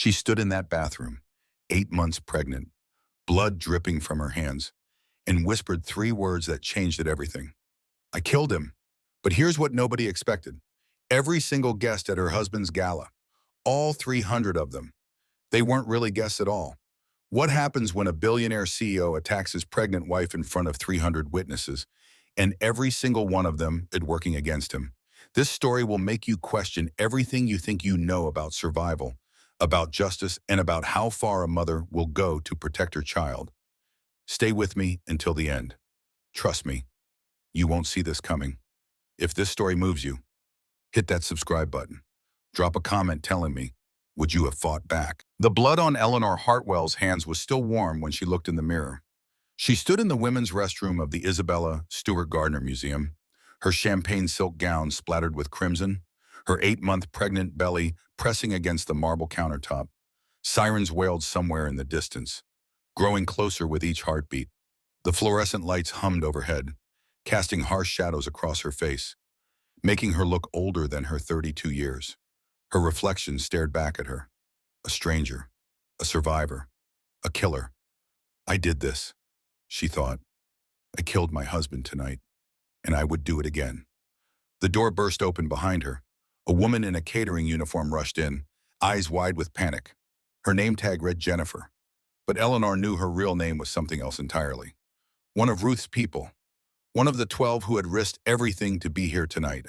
She stood in that bathroom, 8 months pregnant, blood dripping from her hands, and whispered 3 words that changed everything. I killed him. But here's what nobody expected. Every single guest at her husband's gala, all 300 of them, they weren't really guests at all. What happens when a billionaire CEO attacks his pregnant wife in front of 300 witnesses, and every single one of them is working against him? This story will make you question everything you think you know about survival, about justice, and about how far a mother will go to protect her child. Stay with me until the end. Trust me, you won't see this coming. If this story moves you, hit that subscribe button. Drop a comment telling me, would you have fought back? The blood on Eleanor Hartwell's hands was still warm when she looked in the mirror. She stood in the women's restroom of the Isabella Stewart Gardner Museum, her champagne silk gown splattered with crimson, her 8-month pregnant belly pressing against the marble countertop. Sirens wailed somewhere in the distance, growing closer with each heartbeat. The fluorescent lights hummed overhead, casting harsh shadows across her face, making her look older than her 32 years. Her reflection stared back at her. A stranger, a survivor, a killer. I did this, she thought. I killed my husband tonight, and I would do it again. The door burst open behind her. A woman in a catering uniform rushed in, eyes wide with panic. Her name tag read Jennifer, but Eleanor knew her real name was something else entirely. One of Ruth's people, one of the 12 who had risked everything to be here tonight.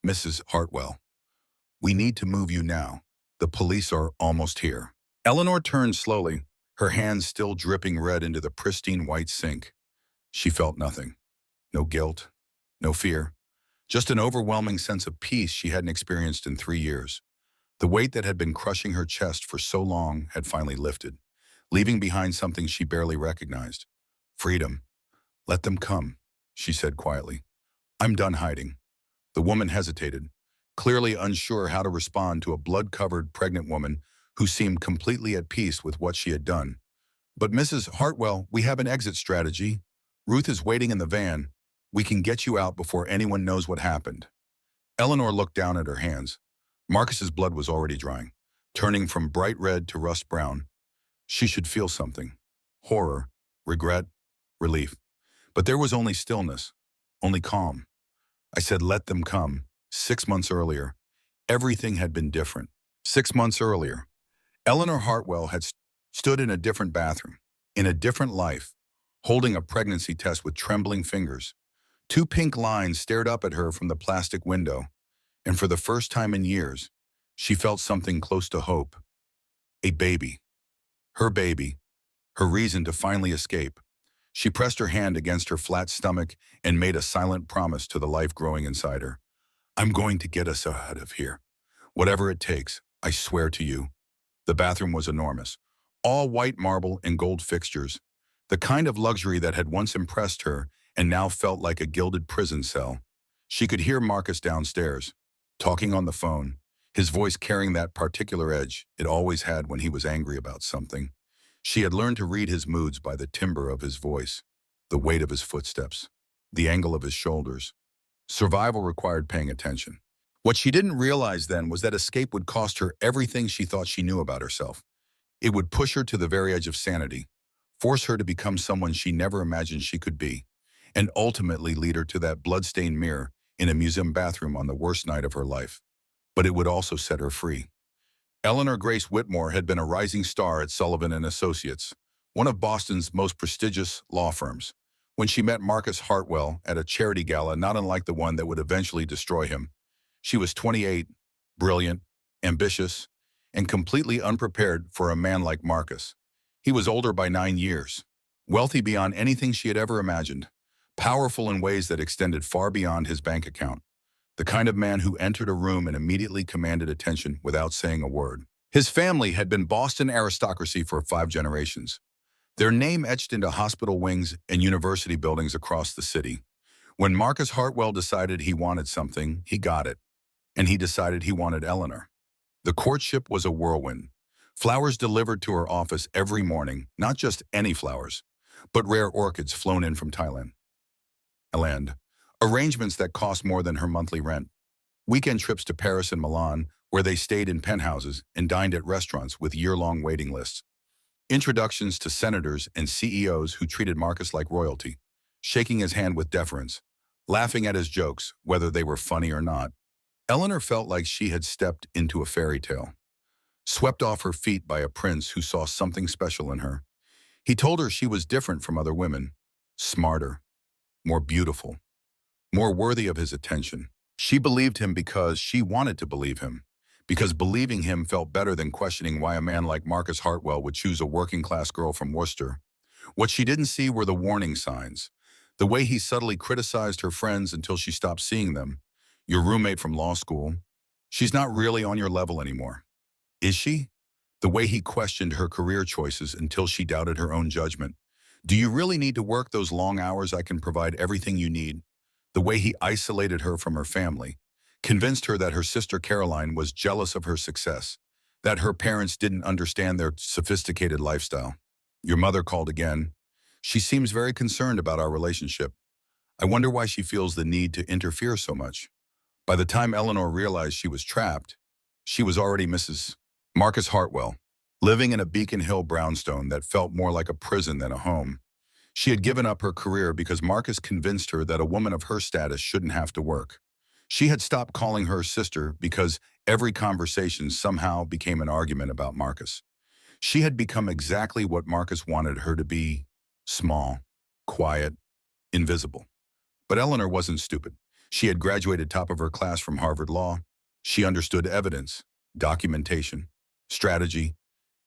Mrs. Hartwell, we need to move you now. The police are almost here. Eleanor turned slowly, her hands still dripping red into the pristine white sink. She felt nothing. No guilt, no fear, just an overwhelming sense of peace she hadn't experienced in 3 years. The weight that had been crushing her chest for so long had finally lifted, leaving behind something she barely recognized. Freedom. Let them come, she said quietly. I'm done hiding. The woman hesitated, clearly unsure how to respond to a blood-covered pregnant woman who seemed completely at peace with what she had done. But Mrs. Hartwell, we have an exit strategy. Ruth is waiting in the van. We can get you out before anyone knows what happened. Eleanor looked down at her hands. Marcus's blood was already drying, turning from bright red to rust brown. She should feel something. Horror, regret, relief. But there was only stillness, only calm. I said, let them come. 6 months earlier, everything had been different. 6 months earlier, Eleanor Hartwell had stood in a different bathroom, in a different life, holding a pregnancy test with trembling fingers. 2 pink lines stared up at her from the plastic window, and for the first time in years, she felt something close to hope. A baby. Her reason to finally escape. She pressed her hand against her flat stomach and made a silent promise to the life growing inside her. I'm going to get us out of here. Whatever it takes, I swear to you. The bathroom was enormous, all white marble and gold fixtures, the kind of luxury that had once impressed her and now felt like a gilded prison cell. She could hear Marcus downstairs, talking on the phone, his voice carrying that particular edge it always had when he was angry about something. She had learned to read his moods by the timbre of his voice, the weight of his footsteps, the angle of his shoulders. Survival required paying attention. What she didn't realize then was that escape would cost her everything she thought she knew about herself. It would push her to the very edge of sanity, force her to become someone she never imagined she could be, and ultimately lead her to that blood-stained mirror in a museum bathroom on the worst night of her life. But it would also set her free. Eleanor Grace Whitmore had been a rising star at Sullivan & Associates, one of Boston's most prestigious law firms, when she met Marcus Hartwell at a charity gala not unlike the one that would eventually destroy him. She was 28, brilliant, ambitious, and completely unprepared for a man like Marcus. He was older by 9 years, wealthy beyond anything she had ever imagined, powerful in ways that extended far beyond his bank account. The kind of man who entered a room and immediately commanded attention without saying a word. His family had been Boston aristocracy for 5 generations, their name etched into hospital wings and university buildings across the city. When Marcus Hartwell decided he wanted something, he got it. And he decided he wanted Eleanor. The courtship was a whirlwind. Flowers delivered to her office every morning, not just any flowers, but rare orchids flown in from Thailand. Arrangements that cost more than her monthly rent. Weekend trips to Paris and Milan, where they stayed in penthouses and dined at restaurants with year-long waiting lists. Introductions to senators and CEOs who treated Marcus like royalty, shaking his hand with deference, laughing at his jokes, whether they were funny or not. Eleanor felt like she had stepped into a fairy tale, swept off her feet by a prince who saw something special in her. He told her she was different from other women, smarter, more beautiful, more worthy of his attention. She believed him because she wanted to believe him, because believing him felt better than questioning why a man like Marcus Hartwell would choose a working-class girl from Worcester. What she didn't see were the warning signs, the way he subtly criticized her friends until she stopped seeing them. Your roommate from law school, she's not really on your level anymore. Is she? The way he questioned her career choices until she doubted her own judgment. Do you really need to work those long hours? I can provide everything you need. The way he isolated her from her family, convinced her that her sister Caroline was jealous of her success, that her parents didn't understand their sophisticated lifestyle. Your mother called again. She seems very concerned about our relationship. I wonder why she feels the need to interfere so much. By the time Eleanor realized she was trapped, she was already Mrs. Marcus Hartwell, living in a Beacon Hill brownstone that felt more like a prison than a home. She had given up her career because Marcus convinced her that a woman of her status shouldn't have to work. She had stopped calling her sister because every conversation somehow became an argument about Marcus. She had become exactly what Marcus wanted her to be: small, quiet, invisible. But Eleanor wasn't stupid. She had graduated top of her class from Harvard Law. She understood evidence, documentation, strategy,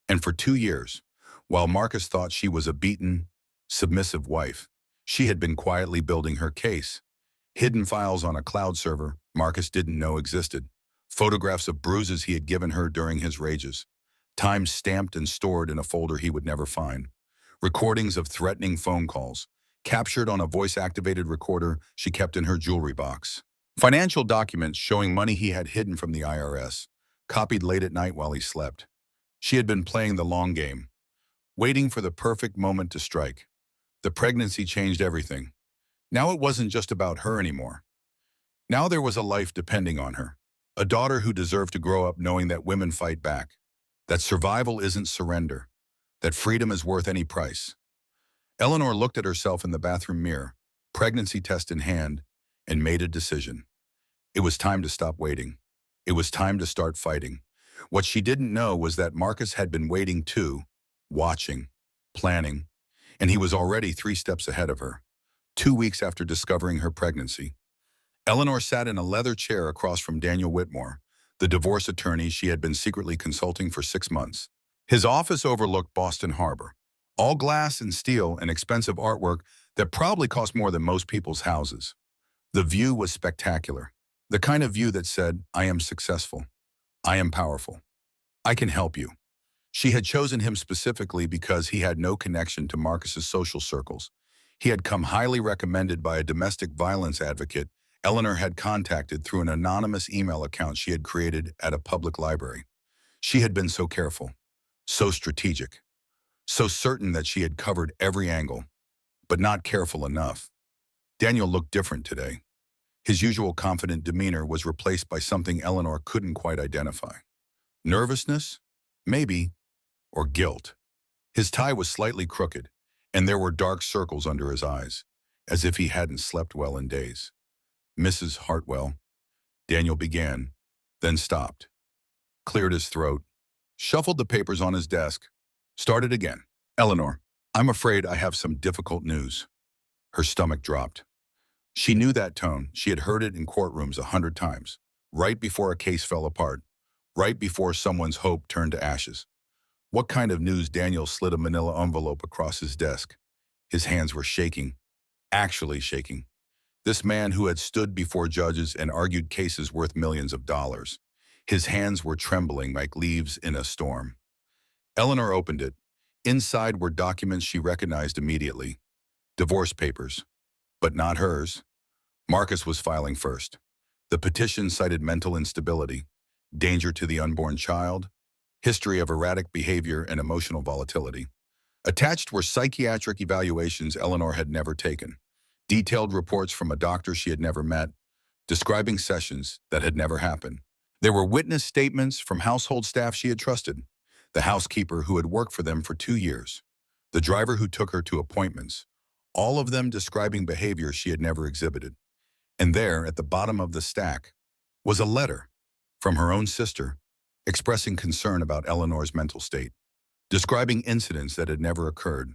and for 2 years, while Marcus thought she was a beaten, submissive wife, she had been quietly building her case. Hidden files on a cloud server Marcus didn't know existed, photographs of bruises he had given her during his rages, time stamped and stored in a folder he would never find, recordings of threatening phone calls, captured on a voice-activated recorder she kept in her jewelry box, financial documents showing money he had hidden from the IRS, copied late at night while he slept. She had been playing the long game, waiting for the perfect moment to strike. The pregnancy changed everything. Now it wasn't just about her anymore. Now there was a life depending on her, a daughter who deserved to grow up knowing that women fight back, that survival isn't surrender, that freedom is worth any price. Eleanor looked at herself in the bathroom mirror, pregnancy test in hand, and made a decision. It was time to stop waiting. It was time to start fighting. What she didn't know was that Marcus had been waiting too, watching, planning, and he was already 3 steps ahead of her. 2 weeks after discovering her pregnancy, Eleanor sat in a leather chair across from Daniel Whitmore, the divorce attorney she had been secretly consulting for 6 months. His office overlooked Boston Harbor, all glass and steel and expensive artwork that probably cost more than most people's houses. The view was spectacular, the kind of view that said, I am successful, I am powerful, I can help you. She had chosen him specifically because he had no connection to Marcus's social circles. He had come highly recommended by a domestic violence advocate Eleanor had contacted through an anonymous email account she had created at a public library. She had been so careful, so strategic, so certain that she had covered every angle, but not careful enough. Daniel looked different today. His usual confident demeanor was replaced by something Eleanor couldn't quite identify. Nervousness? Maybe. Or guilt. His tie was slightly crooked, and there were dark circles under his eyes, as if he hadn't slept well in days. Mrs. Hartwell, Daniel began, then stopped, cleared his throat, shuffled the papers on his desk, started again. Eleanor, I'm afraid I have some difficult news. Her stomach dropped. She knew that tone. She had heard it in courtrooms 100 times, right before a case fell apart, right before someone's hope turned to ashes. What kind of news? Daniel slid a manila envelope across his desk. His hands were shaking, actually shaking. This man who had stood before judges and argued cases worth millions of dollars. His hands were trembling like leaves in a storm. Eleanor opened it. Inside were documents she recognized immediately. Divorce papers. But not hers. Marcus was filing first. The petition cited mental instability, danger to the unborn child, history of erratic behavior and emotional volatility. Attached were psychiatric evaluations Eleanor had never taken, detailed reports from a doctor she had never met, describing sessions that had never happened. There were witness statements from household staff she had trusted, the housekeeper who had worked for them for 2 years, the driver who took her to appointments, all of them describing behavior she had never exhibited. And there, at the bottom of the stack, was a letter from her own sister expressing concern about Eleanor's mental state, describing incidents that had never occurred,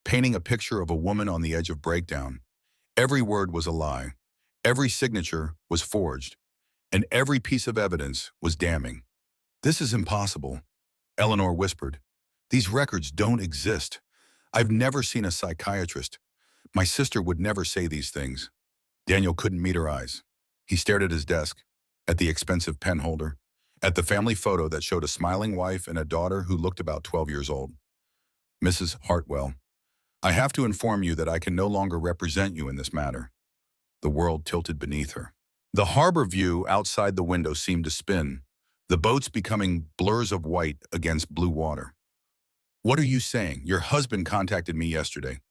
painting a picture of a woman on the edge of breakdown. Every word was a lie, every signature was forged, and every piece of evidence was damning. "This is impossible," Eleanor whispered. "These records don't exist. I've never seen a psychiatrist. My sister would never say these things." Daniel couldn't meet her eyes. He stared at his desk, at the expensive pen holder, at the family photo that showed a smiling wife and a daughter who looked about 12 years old. "Mrs. Hartwell, I have to inform you that I can no longer represent you in this matter." The world tilted beneath her. The harbor view outside the window seemed to spin, the boats becoming blurs of white against blue water. "What are you saying? Your husband contacted me yesterday.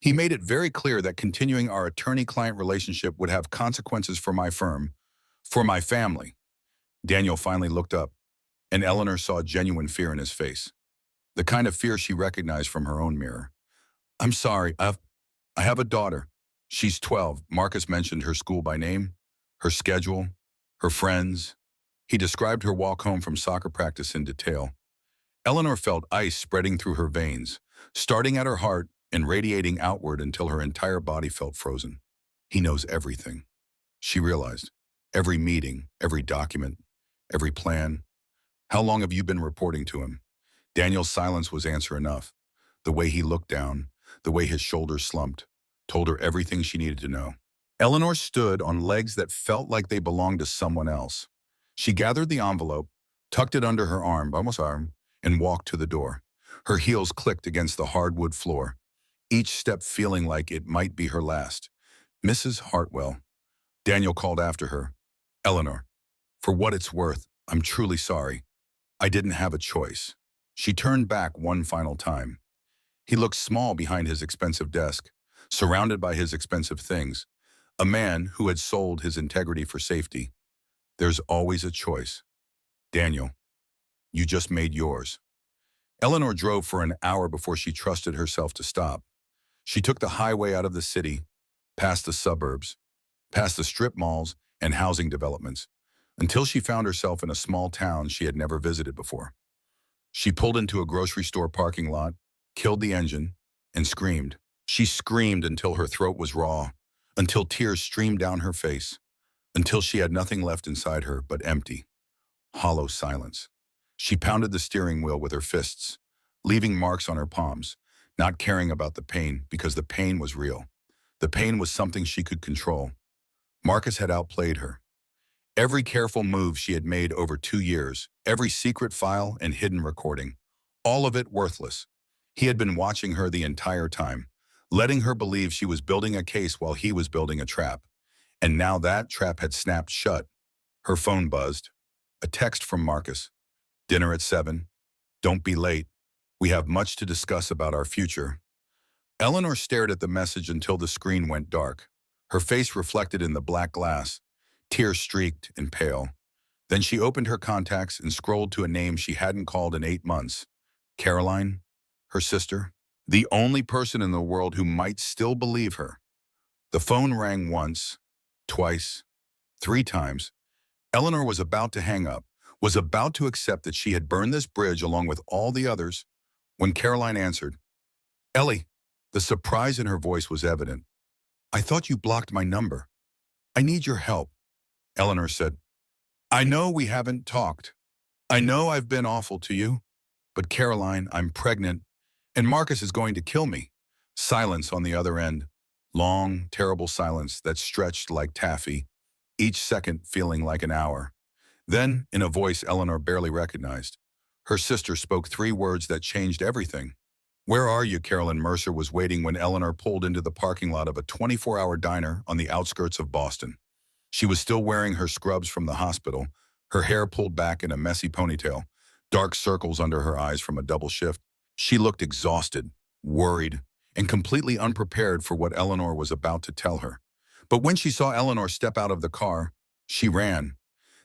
He made it very clear that continuing our attorney-client relationship would have consequences for my firm, for my family." Daniel finally looked up, and Eleanor saw genuine fear in his face, the kind of fear she recognized from her own mirror. "I'm sorry, I have a daughter. She's 12. Marcus mentioned her school by name, her schedule, her friends. He described her walk home from soccer practice in detail." Eleanor felt ice spreading through her veins, starting at her heart and radiating outward until her entire body felt frozen. "He knows everything," she realized. "Every meeting, every document, every plan. How long have you been reporting to him?" Daniel's silence was answer enough. The way he looked down, the way his shoulders slumped, told her everything she needed to know. Eleanor stood on legs that felt like they belonged to someone else. She gathered the envelope, tucked it under her arm, and walked to the door. Her heels clicked against the hardwood floor, each step feeling like it might be her last. "Mrs. Hartwell," Daniel called after her. "Eleanor, for what it's worth, I'm truly sorry. I didn't have a choice." She turned back one final time. He looked small behind his expensive desk, surrounded by his expensive things, a man who had sold his integrity for safety. "There's always a choice. Daniel, you just made yours." Eleanor drove for an hour before she trusted herself to stop. She took the highway out of the city, past the suburbs, past the strip malls and housing developments, until she found herself in a small town she had never visited before. She pulled into a grocery store parking lot, killed the engine, and screamed. She screamed until her throat was raw, until tears streamed down her face, until she had nothing left inside her but empty, hollow silence. She pounded the steering wheel with her fists, leaving marks on her palms, not caring about the pain because the pain was real. The pain was something she could control. Marcus had outplayed her. Every careful move she had made over 2 years, every secret file and hidden recording, all of it worthless. He had been watching her the entire time, letting her believe she was building a case while he was building a trap. And now that trap had snapped shut. Her phone buzzed. A text from Marcus. "Dinner at 7. Don't be late. We have much to discuss about our future." Eleanor stared at the message until the screen went dark. Her face reflected in the black glass, tear-streaked and pale. Then she opened her contacts and scrolled to a name she hadn't called in 8 months. Caroline, her sister, the only person in the world who might still believe her. The phone rang once, twice, 3 times. Eleanor was about to hang up, was about to accept that she had burned this bridge along with all the others, when Caroline answered. "Ellie," the surprise in her voice was evident. "I thought you blocked my number. I need your help." Eleanor said, "I know we haven't talked. I know I've been awful to you. But Caroline, I'm pregnant, and Marcus is going to kill me." Silence on the other end. Long, terrible silence that stretched like taffy, each second feeling like an hour. Then, in a voice Eleanor barely recognized, her sister spoke 3 words that changed everything. "Where are you?" Carolyn Mercer was waiting when Eleanor pulled into the parking lot of a 24-hour diner on the outskirts of Boston. She was still wearing her scrubs from the hospital, her hair pulled back in a messy ponytail, dark circles under her eyes from a double shift. She looked exhausted, worried, and completely unprepared for what Eleanor was about to tell her. But when she saw Eleanor step out of the car, she ran.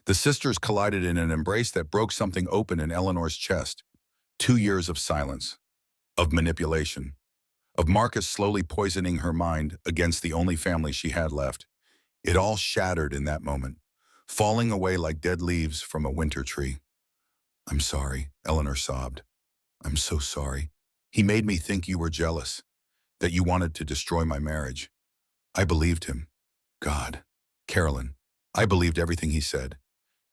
The sisters collided in an embrace that broke something open in Eleanor's chest. 2 years of silence, of manipulation, of Marcus slowly poisoning her mind against the only family she had left. It all shattered in that moment, falling away like dead leaves from a winter tree. "I'm sorry," Eleanor sobbed. "I'm so sorry. He made me think you were jealous, that you wanted to destroy my marriage. I believed him. God." "Carolyn." "I believed everything he said."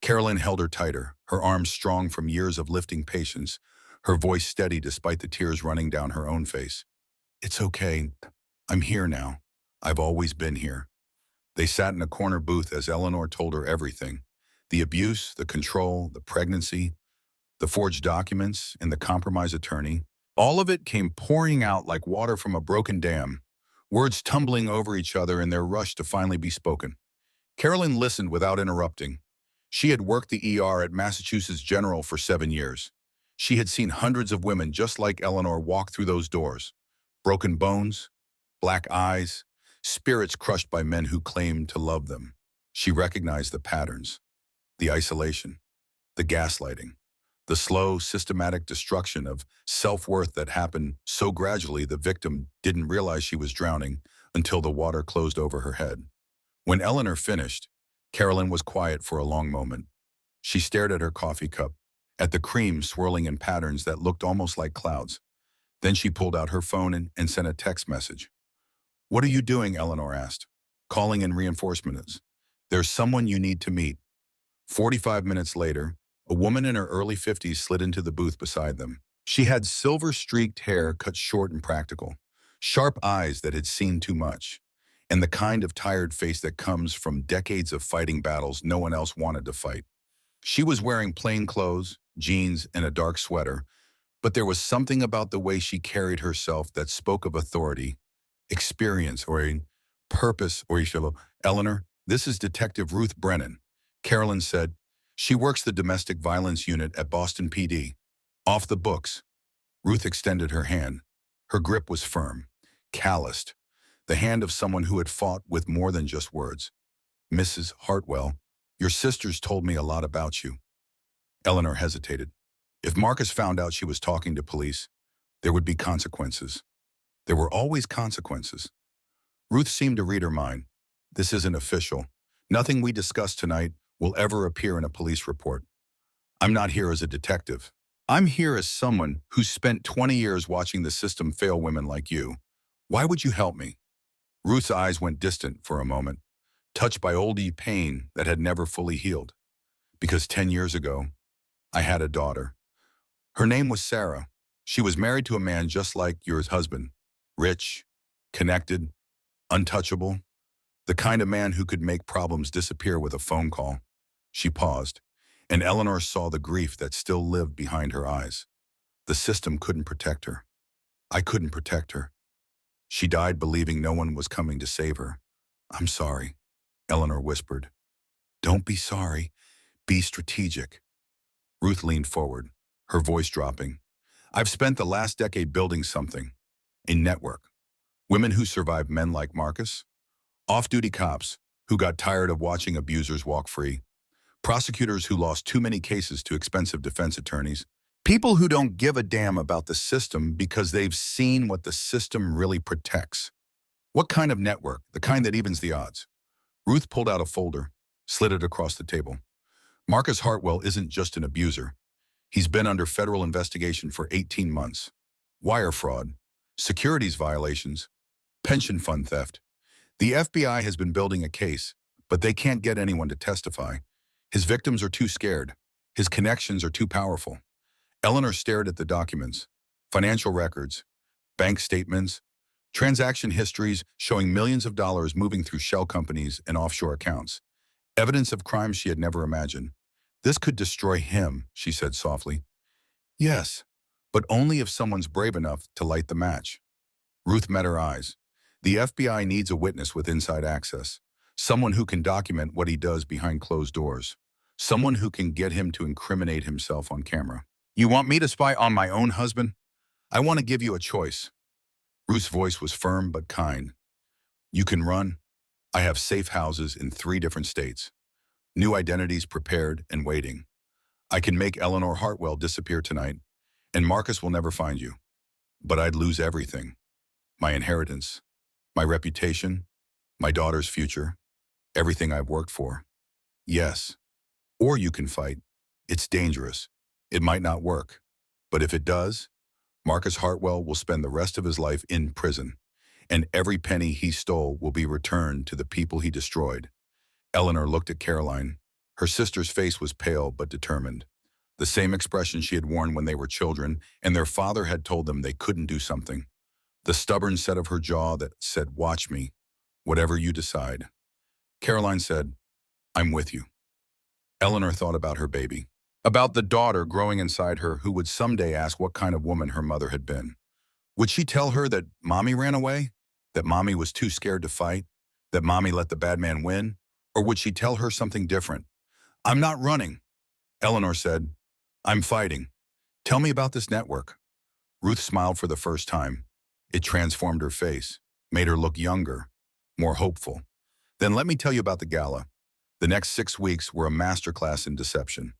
Carolyn held her tighter, her arms strong from years of lifting patience, her voice steady despite the tears running down her own face. "It's okay. I'm here now. I've always been here." They sat in a corner booth as Eleanor told her everything. The abuse, the control, the pregnancy, the forged documents, and the compromised attorney. All of it came pouring out like water from a broken dam, words tumbling over each other in their rush to finally be spoken. Carolyn listened without interrupting. She had worked the ER at Massachusetts General for 7 years. She had seen hundreds of women just like Eleanor walk through those doors. Broken bones, black eyes, spirits crushed by men who claimed to love them. She recognized the patterns, the isolation, the gaslighting, the slow, systematic destruction of self-worth that happened so gradually the victim didn't realize she was drowning until the water closed over her head. When Eleanor finished, Carolyn was quiet for a long moment. She stared at her coffee cup, at the cream swirling in patterns that looked almost like clouds. Then she pulled out her phone and sent a text message. "What are you doing?" Eleanor asked. "Calling in reinforcements. There's someone you need to meet." 45 minutes later, a woman in her early 50s slid into the booth beside them. She had silver-streaked hair cut short and practical, sharp eyes that had seen too much, and the kind of tired face that comes from decades of fighting battles no one else wanted to fight. She was wearing plain clothes, jeans, and a dark sweater, but there was something about the way she carried herself that spoke of authority, experience, or a purpose. "Eleanor, this is Detective Ruth Brennan," Carolyn said. "She works the domestic violence unit at Boston PD. Off the books." Ruth extended her hand. Her grip was firm, calloused, the hand of someone who had fought with more than just words. "Mrs. Hartwell, your sisters told me a lot about you." Eleanor hesitated. If Marcus found out she was talking to police, there would be consequences. There were always consequences. Ruth seemed to read her mind. "This isn't official. Nothing we discuss tonight will ever appear in a police report. I'm not here as a detective. I'm here as someone who spent 20 years watching the system fail women like you. Why would you help me?" Ruth's eyes went distant for a moment, touched by old pain that had never fully healed. "Because 10 years ago, I had a daughter. Her name was Sarah. She was married to a man just like your husband. Rich, connected, untouchable. The kind of man who could make problems disappear with a phone call." She paused, and Eleanor saw the grief that still lived behind her eyes. The system couldn't protect her. I couldn't protect her. She died believing no one was coming to save her. "I'm sorry," Eleanor whispered. "Don't be sorry. Be strategic." Ruth leaned forward, her voice dropping. "I've spent the last decade building something. A network. Women who survived men like Marcus. Off-duty cops who got tired of watching abusers walk free. Prosecutors who lost too many cases to expensive defense attorneys. People who don't give a damn about the system because they've seen what the system really protects." "What kind of network? The kind that evens the odds?" Ruth pulled out a folder, slid it across the table. "Marcus Hartwell isn't just an abuser. He's been under federal investigation for 18 months. Wire fraud, securities violations, pension fund theft. The FBI has been building a case, but they can't get anyone to testify. His victims are too scared. His connections are too powerful." Eleanor stared at the documents, financial records, bank statements, transaction histories showing millions of dollars moving through shell companies and offshore accounts. Evidence of crimes she had never imagined. "This could destroy him," she said softly. "Yes, but only if someone's brave enough to light the match." Ruth met her eyes. "The FBI needs a witness with inside access. Someone who can document what he does behind closed doors. Someone who can get him to incriminate himself on camera." "You want me to spy on my own husband?" "I want to give you a choice." Ruth's voice was firm but kind. "You can run. I have safe houses in 3 different states. New identities prepared and waiting. I can make Eleanor Hartwell disappear tonight, and Marcus will never find you. But I'd lose everything. My inheritance, my reputation, my daughter's future, everything I've worked for. Yes. Or you can fight. It's dangerous. It might not work. But if it does, Marcus Hartwell will spend the rest of his life in prison, and every penny he stole will be returned to the people he destroyed. Eleanor looked at Caroline. Her sister's face was pale but determined, the same expression she had worn when they were children and their father had told them they couldn't do something. The stubborn set of her jaw that said, "Watch me, whatever you decide." Caroline said, "I'm with you." Eleanor thought about her baby, about the daughter growing inside her who would someday ask what kind of woman her mother had been. Would she tell her that mommy ran away? That mommy was too scared to fight? That mommy let the bad man win? Or would she tell her something different? "I'm not running," Eleanor said. "I'm fighting. Tell me about this network." Ruth smiled for the first time. It transformed her face, made her look younger, more hopeful. "Then let me tell you about the gala." The next 6 weeks were a masterclass in deception.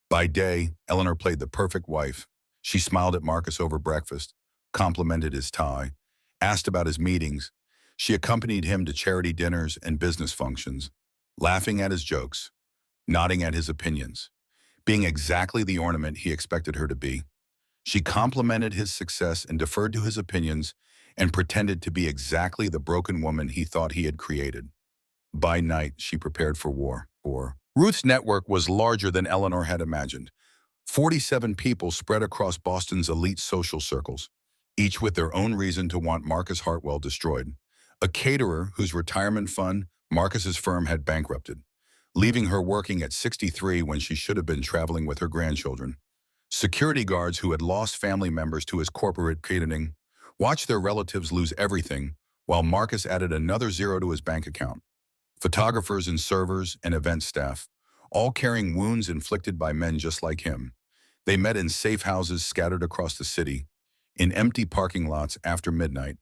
By day, Eleanor played the perfect wife. She smiled at Marcus over breakfast, complimented his tie, asked about his meetings. She accompanied him to charity dinners and business functions, laughing at his jokes, nodding at his opinions, being exactly the ornament he expected her to be. She complimented his success and deferred to his opinions and pretended to be exactly the broken woman he thought he had created. By night, she prepared for war. Ruth's network was larger than Eleanor had imagined. 47 people spread across Boston's elite social circles, each with their own reason to want Marcus Hartwell destroyed. A caterer whose retirement fund Marcus's firm had bankrupted, leaving her working at 63 when she should have been traveling with her grandchildren. Security guards who had lost family members to his corporate catering watched their relatives lose everything, while Marcus added another zero to his bank account. Photographers and servers and event staff, all carrying wounds inflicted by men just like him. They met in safe houses scattered across the city, in empty parking lots after midnight,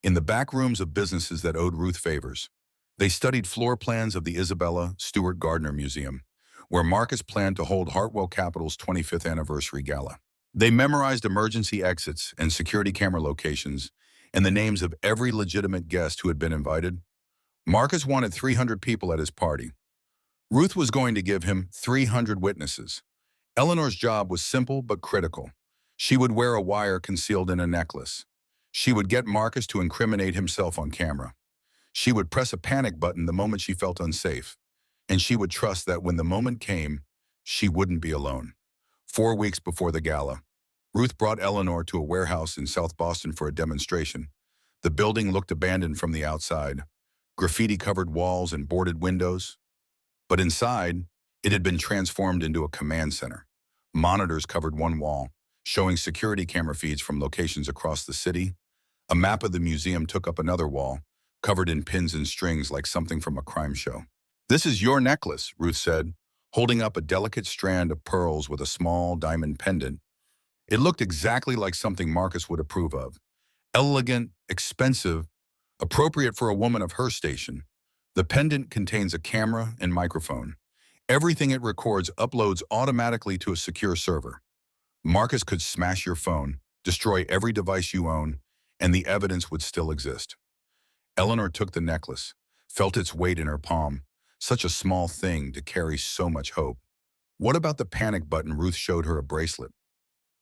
in the back rooms of businesses that owed Ruth favors. They studied floor plans of the Isabella Stewart Gardner Museum, where Marcus planned to hold Hartwell Capital's 25th anniversary gala. They memorized emergency exits and security camera locations and the names of every legitimate guest who had been invited. Marcus wanted 300 people at his party. Ruth was going to give him 300 witnesses. Eleanor's job was simple but critical. She would wear a wire concealed in a necklace. She would get Marcus to incriminate himself on camera. She would press a panic button the moment she felt unsafe. And she would trust that when the moment came, she wouldn't be alone. 4 weeks before the gala, Ruth brought Eleanor to a warehouse in South Boston for a demonstration. The building looked abandoned from the outside. Graffiti-covered walls and boarded windows. But inside, it had been transformed into a command center. Monitors covered one wall, showing security camera feeds from locations across the city. A map of the museum took up another wall, covered in pins and strings like something from a crime show. "This is your necklace," Ruth said, holding up a delicate strand of pearls with a small diamond pendant. It looked exactly like something Marcus would approve of. Elegant, expensive, appropriate for a woman of her station. The pendant contains a camera and microphone. Everything it records uploads automatically to a secure server. Marcus could smash your phone, destroy every device you own, and the evidence would still exist. Eleanor took the necklace, felt its weight in her palm. Such a small thing to carry so much hope. What about the panic button? Ruth showed her a bracelet.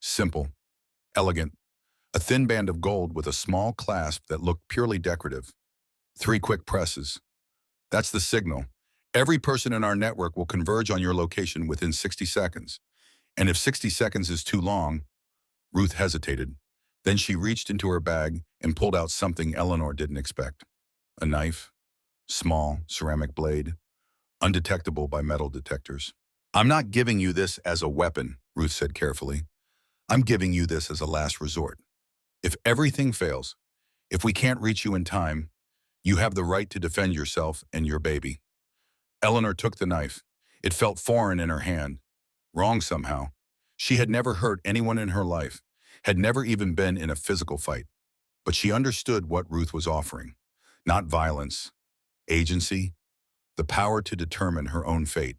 Simple, elegant, a thin band of gold with a small clasp that looked purely decorative. 3 quick presses. That's the signal. Every person in our network will converge on your location within 60 seconds. And if 60 seconds is too long, Ruth hesitated. Then she reached into her bag and pulled out something Eleanor didn't expect. A knife, small, ceramic blade, undetectable by metal detectors. "I'm not giving you this as a weapon," Ruth said carefully. "I'm giving you this as a last resort. If everything fails, if we can't reach you in time, you have the right to defend yourself and your baby." Eleanor took the knife. It felt foreign in her hand, wrong somehow. She had never hurt anyone in her life, had never even been in a physical fight. But she understood what Ruth was offering. Not violence, agency, the power to determine her own fate,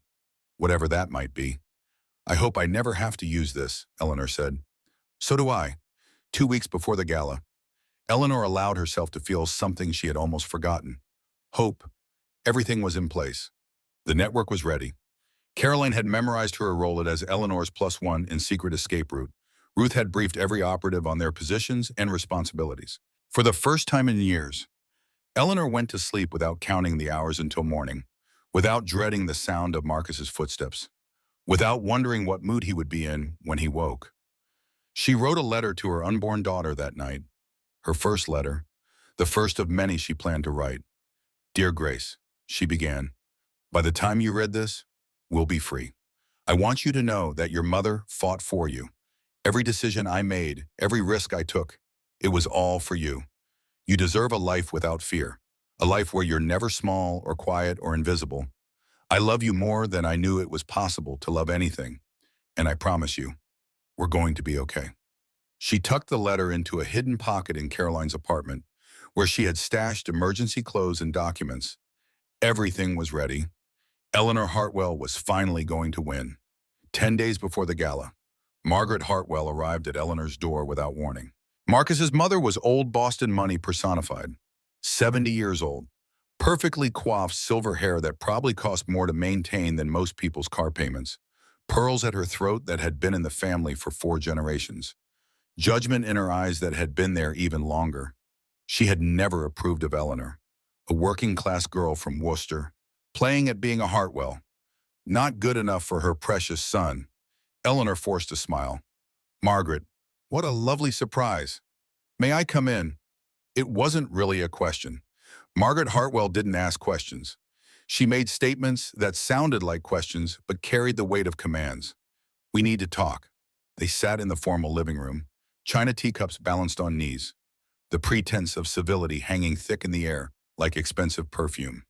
whatever that might be. I hope I never have to use this, Eleanor said. So do I. 2 weeks before the gala, Eleanor allowed herself to feel something she had almost forgotten. Hope. Everything was in place. The network was ready. Caroline had memorized her role as Eleanor's +1 in secret escape route. Ruth had briefed every operative on their positions and responsibilities. For the first time in years, Eleanor went to sleep without counting the hours until morning, without dreading the sound of Marcus's footsteps, without wondering what mood he would be in when he woke. She wrote a letter to her unborn daughter that night, her first letter, the first of many she planned to write. "Dear Grace," she began, "by the time you read this, we'll be free. I want you to know that your mother fought for you. Every decision I made, every risk I took, it was all for you. You deserve a life without fear, a life where you're never small or quiet or invisible. I love you more than I knew it was possible to love anything, and I promise you, we're going to be okay." She tucked the letter into a hidden pocket in Caroline's apartment, where she had stashed emergency clothes and documents. Everything was ready. Eleanor Hartwell was finally going to win. 10 days before the gala, Margaret Hartwell arrived at Eleanor's door without warning. Marcus's mother was old Boston money personified, 70 years old, perfectly coiffed silver hair that probably cost more to maintain than most people's car payments, pearls at her throat that had been in the family for 4 generations, judgment in her eyes that had been there even longer. She had never approved of Eleanor, a working-class girl from Worcester, playing at being a Hartwell. Not good enough for her precious son. Eleanor forced a smile. "Margaret, what a lovely surprise. May I come in?" It wasn't really a question. Margaret Hartwell didn't ask questions. She made statements that sounded like questions but carried the weight of commands. "We need to talk." They sat in the formal living room, china teacups balanced on knees, the pretense of civility hanging thick in the air like expensive perfume.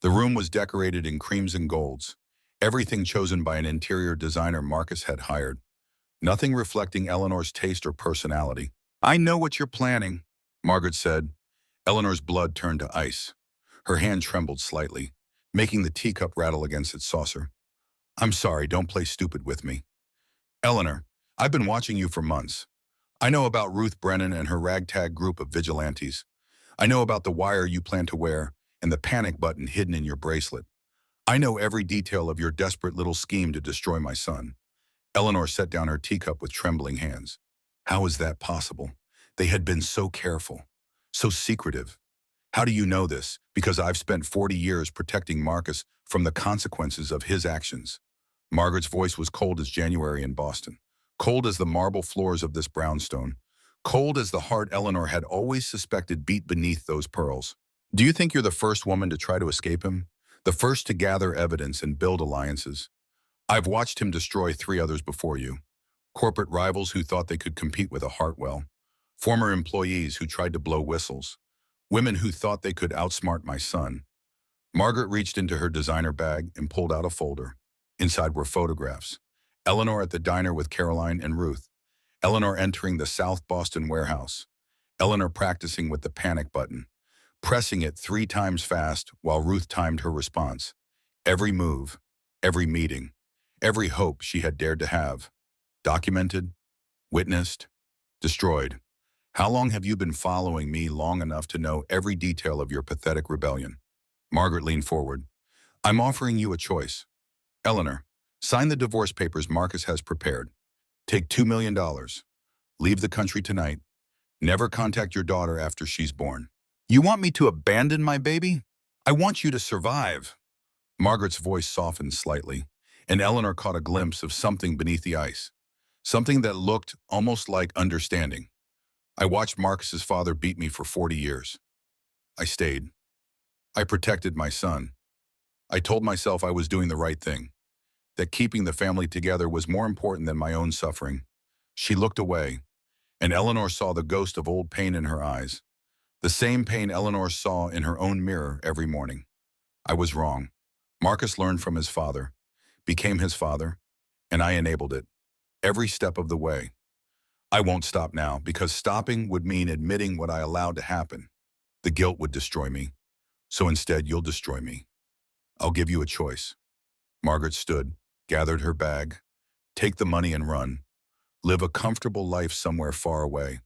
The room was decorated in creams and golds, everything chosen by an interior designer Marcus had hired, nothing reflecting Eleanor's taste or personality. "I know what you're planning," Margaret said. Eleanor's blood turned to ice. Her hand trembled slightly, making the teacup rattle against its saucer. "I'm sorry, don't play stupid with me. Eleanor, I've been watching you for months. I know about Ruth Brennan and her ragtag group of vigilantes. I know about the wire you plan to wear and the panic button hidden in your bracelet. I know every detail of your desperate little scheme to destroy my son." Eleanor set down her teacup with trembling hands. How is that possible? They had been so careful, so secretive. "How do you know this?" "Because I've spent 40 years protecting Marcus from the consequences of his actions." Margaret's voice was cold as January in Boston, cold as the marble floors of this brownstone, cold as the heart Eleanor had always suspected beat beneath those pearls. "Do you think you're the first woman to try to escape him? The first to gather evidence and build alliances? I've watched him destroy 3 others before you. Corporate rivals who thought they could compete with a Hartwell. Former employees who tried to blow whistles. Women who thought they could outsmart my son." Margaret reached into her designer bag and pulled out a folder. Inside were photographs. Eleanor at the diner with Caroline and Ruth. Eleanor entering the South Boston warehouse. Eleanor practicing with the panic button, pressing it 3 times fast while Ruth timed her response. Every move, every meeting, every hope she had dared to have. Documented, witnessed, destroyed. "How long have you been following me long enough to know every detail of your pathetic rebellion?" Margaret leaned forward. "I'm offering you a choice. Eleanor, sign the divorce papers Marcus has prepared. Take $2 million. Leave the country tonight. Never contact your daughter after she's born." "You want me to abandon my baby?" "I want you to survive." Margaret's voice softened slightly, and Eleanor caught a glimpse of something beneath the ice, something that looked almost like understanding. "I watched Marcus's father beat me for 40 years. I stayed. I protected my son. I told myself I was doing the right thing, that keeping the family together was more important than my own suffering." She looked away, and Eleanor saw the ghost of old pain in her eyes, the same pain Eleanor saw in her own mirror every morning. "I was wrong. Marcus learned from his father, became his father, and I enabled it, every step of the way. I won't stop now, because stopping would mean admitting what I allowed to happen. The guilt would destroy me. So instead, you'll destroy me. I'll give you a choice. Margaret stood, gathered her bag. Take the money and run. Live a comfortable life somewhere far away,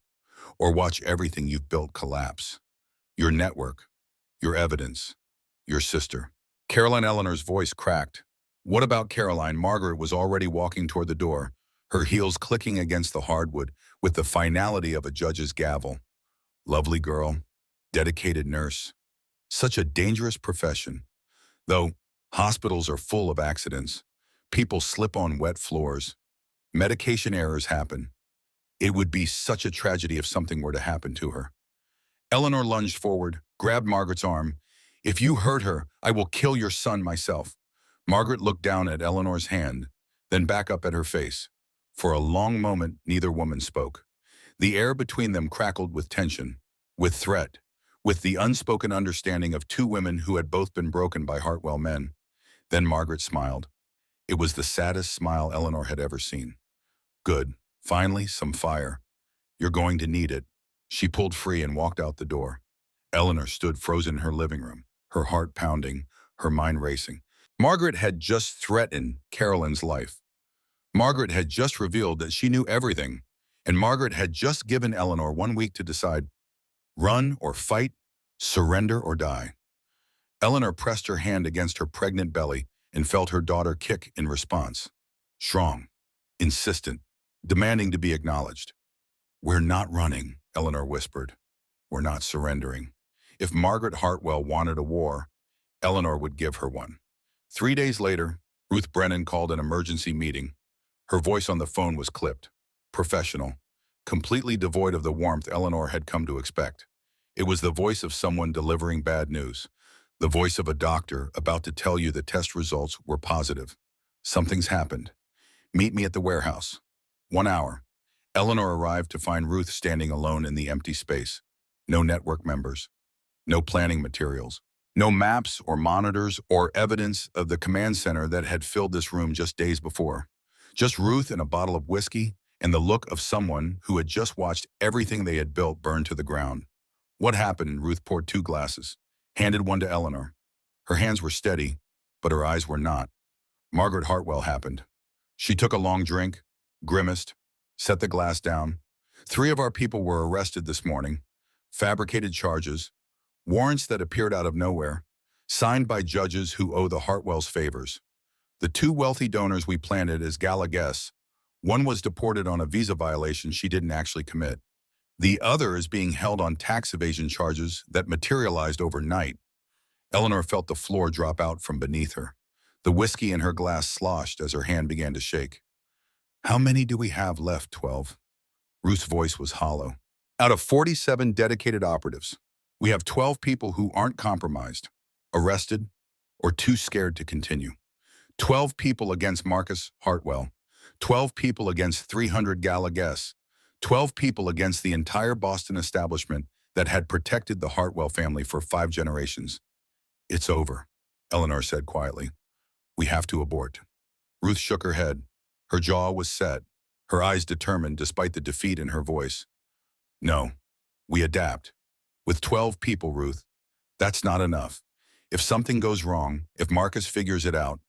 or watch everything you've built collapse. Your network, your evidence, your sister. Caroline Eleanor's voice cracked. What about Caroline? Margaret was already walking toward the door, her heels clicking against the hardwood with the finality of a judge's gavel. Lovely girl, dedicated nurse. Such a dangerous profession. Though hospitals are full of accidents, people slip on wet floors, medication errors happen. It would be such a tragedy if something were to happen to her. Eleanor lunged forward, grabbed Margaret's arm. If you hurt her, I will kill your son myself. Margaret looked down at Eleanor's hand, then back up at her face. For a long moment, neither woman spoke. The air between them crackled with tension, with threat, with the unspoken understanding of two women who had both been broken by Hartwell men. Then Margaret smiled. It was the saddest smile Eleanor had ever seen. Good. Finally, some fire. You're going to need it. She pulled free and walked out the door. Eleanor stood frozen in her living room, her heart pounding, her mind racing. Margaret had just threatened Carolyn's life. Margaret had just revealed that she knew everything, and Margaret had just given Eleanor 1 week to decide, run or fight, surrender or die. Eleanor pressed her hand against her pregnant belly and felt her daughter kick in response. Strong, insistent, demanding to be acknowledged. We're not running, Eleanor whispered. We're not surrendering. If Margaret Hartwell wanted a war, Eleanor would give her one. 3 days later, Ruth Brennan called an emergency meeting. Her voice on the phone was clipped, professional, completely devoid of the warmth Eleanor had come to expect. It was the voice of someone delivering bad news, the voice of a doctor about to tell you the test results were positive. Something's happened. Meet me at the warehouse. 1 hour. Eleanor arrived to find Ruth standing alone in the empty space. No network members. No planning materials. No maps or monitors or evidence of the command center that had filled this room just days before. Just Ruth and a bottle of whiskey and the look of someone who had just watched everything they had built burn to the ground. What happened? Ruth poured 2 glasses, handed one to Eleanor. Her hands were steady, but her eyes were not. Margaret Hartwell happened. She took a long drink, grimaced, set the glass down. 3 of our people were arrested this morning. Fabricated charges, warrants that appeared out of nowhere, signed by judges who owe the Hartwells favors. The 2 wealthy donors we planted as Gala guests, one was deported on a visa violation she didn't actually commit. The other is being held on tax evasion charges that materialized overnight. Eleanor felt the floor drop out from beneath her. The whiskey in her glass sloshed as her hand began to shake. How many do we have left, 12? Ruth's voice was hollow. Out of 47 dedicated operatives, we have 12 people who aren't compromised, arrested, or too scared to continue. 12 people against Marcus Hartwell. 12 people against 300 Gala guests. 12 people against the entire Boston establishment that had protected the Hartwell family for 5 generations. It's over, Eleanor said quietly. We have to abort. Ruth shook her head. Her jaw was set, her eyes determined despite the defeat in her voice. No, we adapt. With 12 people, Ruth, that's not enough. If something goes wrong, if Marcus figures it out,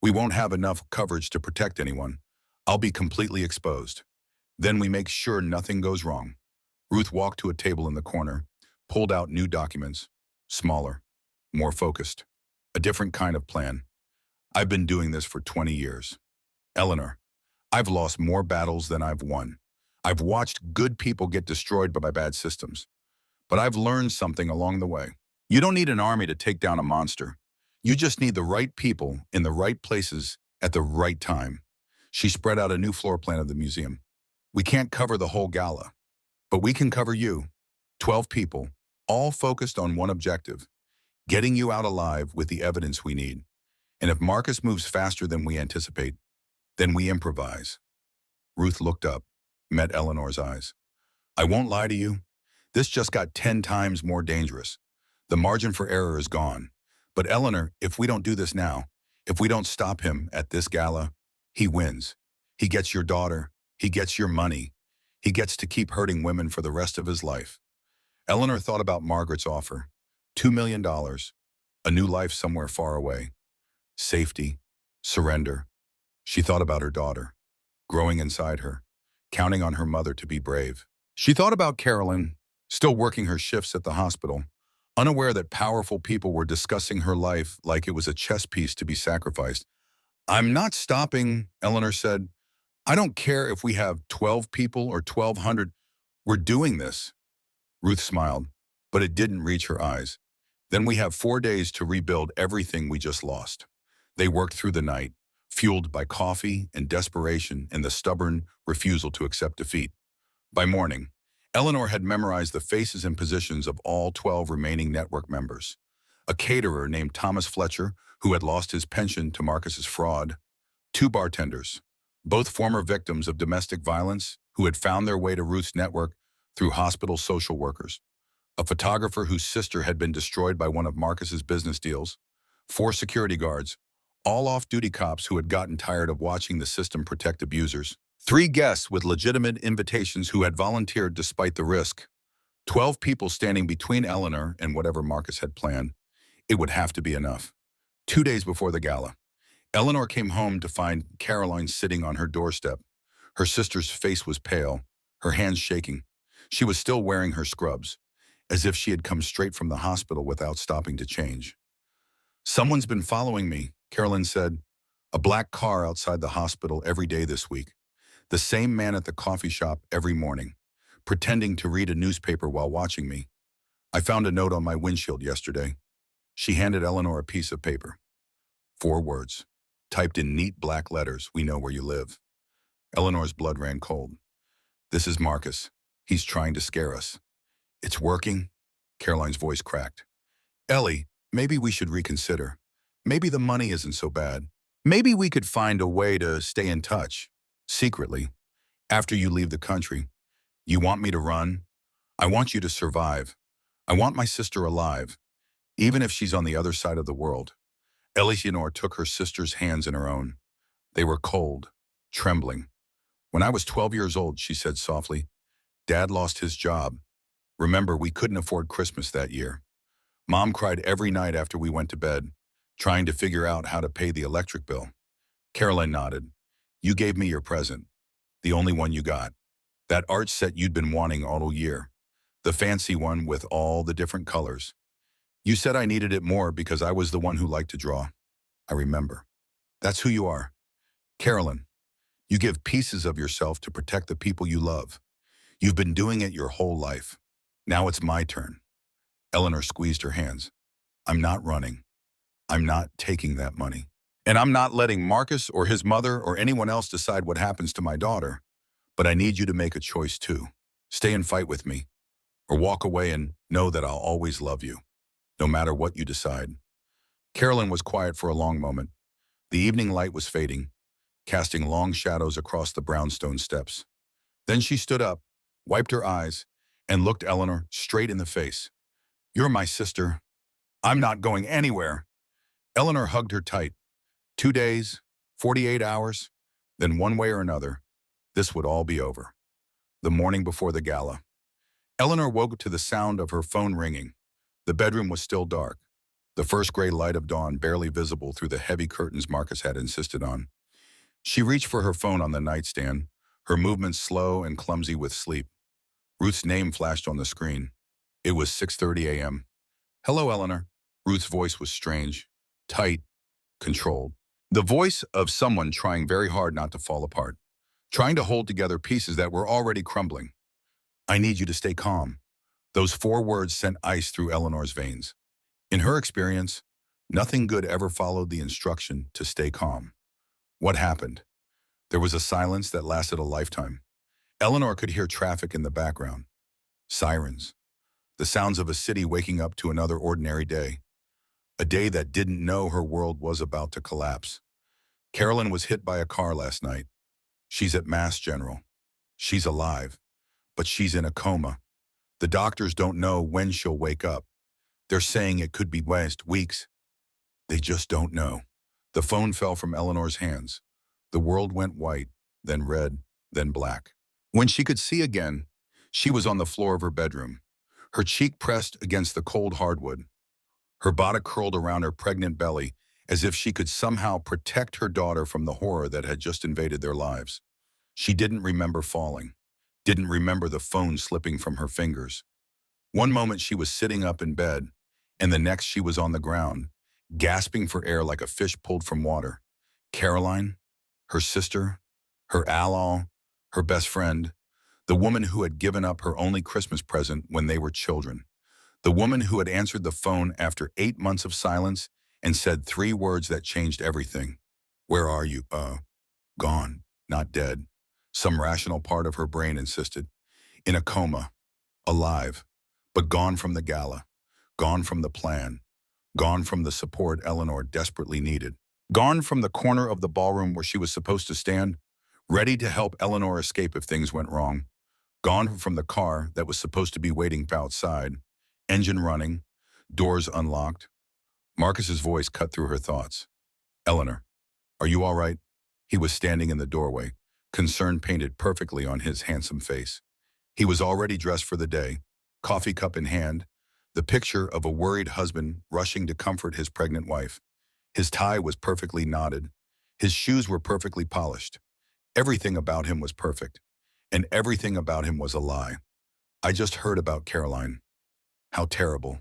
we won't have enough coverage to protect anyone. I'll be completely exposed. Then we make sure nothing goes wrong. Ruth walked to a table in the corner, pulled out new documents, smaller, more focused, a different kind of plan. I've been doing this for 20 years. Eleanor, I've lost more battles than I've won. I've watched good people get destroyed by bad systems. But I've learned something along the way. You don't need an army to take down a monster. You just need the right people in the right places at the right time. She spread out a new floor plan of the museum. We can't cover the whole Gala, but we can cover you. 12 people, all focused on one objective, getting you out alive with the evidence we need. And if Marcus moves faster than we anticipate, then we improvise. Ruth looked up, met Eleanor's eyes. I won't lie to you. This just got 10 times more dangerous. The margin for error is gone. But Eleanor, if we don't do this now, if we don't stop him at this Gala, he wins. He gets your daughter. He gets your money. He gets to keep hurting women for the rest of his life. Eleanor thought about Margaret's offer. $2 million. A new life somewhere far away. safety, surrender. She thought about her daughter, growing inside her, counting on her mother to be brave. She thought about Carolyn, still working her shifts at the hospital, unaware that powerful people were discussing her life like it was a chess piece to be sacrificed. "I'm not stopping," Eleanor said. "I don't care if we have 12 people or 1,200. We're doing this." Ruth smiled, but it didn't reach her eyes. "Then we have 4 days to rebuild everything we just lost." They worked through the night, fueled by coffee and desperation and the stubborn refusal to accept defeat. By morning, Eleanor had memorized the faces and positions of all 12 remaining network members. A caterer named Thomas Fletcher, who had lost his pension to Marcus's fraud. 2 bartenders, both former victims of domestic violence who had found their way to Ruth's network through hospital social workers. A photographer whose sister had been destroyed by one of Marcus's business deals. 4 security guards, all off-duty cops who had gotten tired of watching the system protect abusers. 3 guests with legitimate invitations who had volunteered despite the risk. 12 people standing between Eleanor and whatever Marcus had planned. It would have to be enough. 2 days before the gala, Eleanor came home to find Caroline sitting on her doorstep. Her sister's face was pale, her hands shaking. She was still wearing her scrubs, as if she had come straight from the hospital without stopping to change. "Someone's been following me," Caroline said. "A black car outside the hospital every day this week. The same man at the coffee shop every morning, pretending to read a newspaper while watching me. I found a note on my windshield yesterday." She handed Eleanor a piece of paper. 4 words, typed in neat black letters, "We know where you live." Eleanor's blood ran cold. "This is Marcus. He's trying to scare us." "It's working?" Caroline's voice cracked. "Ellie, maybe we should reconsider. Maybe the money isn't so bad. Maybe we could find a way to stay in touch, secretly, after you leave the country. You want me to run? I want you to survive. I want my sister alive, even if she's on the other side of the world." Eleanor took her sister's hands in her own. They were cold, trembling. "When I was 12 years old," she said softly, "Dad lost his job. Remember, we couldn't afford Christmas that year. Mom cried every night after we went to bed, trying to figure out how to pay the electric bill." Caroline nodded. "You gave me your present, the only one you got. That art set you'd been wanting all year. The fancy one with all the different colors. You said I needed it more because I was the one who liked to draw. I remember. That's who you are. Carolyn, you give pieces of yourself to protect the people you love. You've been doing it your whole life. Now it's my turn." Eleanor squeezed her hands. "I'm not running. I'm not taking that money. And I'm not letting Marcus or his mother or anyone else decide what happens to my daughter. But I need you to make a choice too. Stay and fight with me, or walk away and know that I'll always love you, no matter what you decide." Carolyn was quiet for a long moment. The evening light was fading, casting long shadows across the brownstone steps. Then she stood up, wiped her eyes, and looked Eleanor straight in the face. "You're my sister. I'm not going anywhere." Eleanor hugged her tight. 2 days, 48 hours, then one way or another, this would all be over. The morning before the gala. Eleanor woke to the sound of her phone ringing. The bedroom was still dark, the first gray light of dawn barely visible through the heavy curtains Marcus had insisted on. She reached for her phone on the nightstand, her movements slow and clumsy with sleep. Ruth's name flashed on the screen. It was 6:30 a.m. "Hello, Eleanor." Ruth's voice was strange, tight, controlled. The voice of someone trying very hard not to fall apart, trying to hold together pieces that were already crumbling. "I need you to stay calm." Those 4 words sent ice through Eleanor's veins. In her experience, nothing good ever followed the instruction to stay calm. What happened? There was a silence that lasted a lifetime. Eleanor could hear traffic in the background. Sirens. The sounds of a city waking up to another ordinary day. A day that didn't know her world was about to collapse. Carolyn was hit by a car last night. She's at Mass General. She's alive, but she's in a coma. The doctors don't know when she'll wake up. They're saying it could be weeks. They just don't know. The phone fell from Eleanor's hands. The world went white, then red, then black. When she could see again, she was on the floor of her bedroom, her cheek pressed against the cold hardwood, her body curled around her pregnant belly as if she could somehow protect her daughter from the horror that had just invaded their lives. She didn't remember falling, didn't remember the phone slipping from her fingers. One moment she was sitting up in bed, and the next she was on the ground, gasping for air like a fish pulled from water. Caroline, her sister, her ally, her best friend, the woman who had given up her only Christmas present when they were children, the woman who had answered the phone after 8 months of silence and said 3 words that changed everything. Where are you? Gone, not dead. Some rational part of her brain insisted. In a coma, alive, but gone from the gala, gone from the plan, gone from the support Eleanor desperately needed, gone from the corner of the ballroom where she was supposed to stand, ready to help Eleanor escape if things went wrong, gone from the car that was supposed to be waiting outside, engine running, doors unlocked. Marcus's voice cut through her thoughts. Eleanor, are you all right? He was standing in the doorway, concern painted perfectly on his handsome face. He was already dressed for the day, coffee cup in hand, the picture of a worried husband rushing to comfort his pregnant wife. His tie was perfectly knotted. His shoes were perfectly polished. Everything about him was perfect, and everything about him was a lie. I just heard about Caroline. How terrible.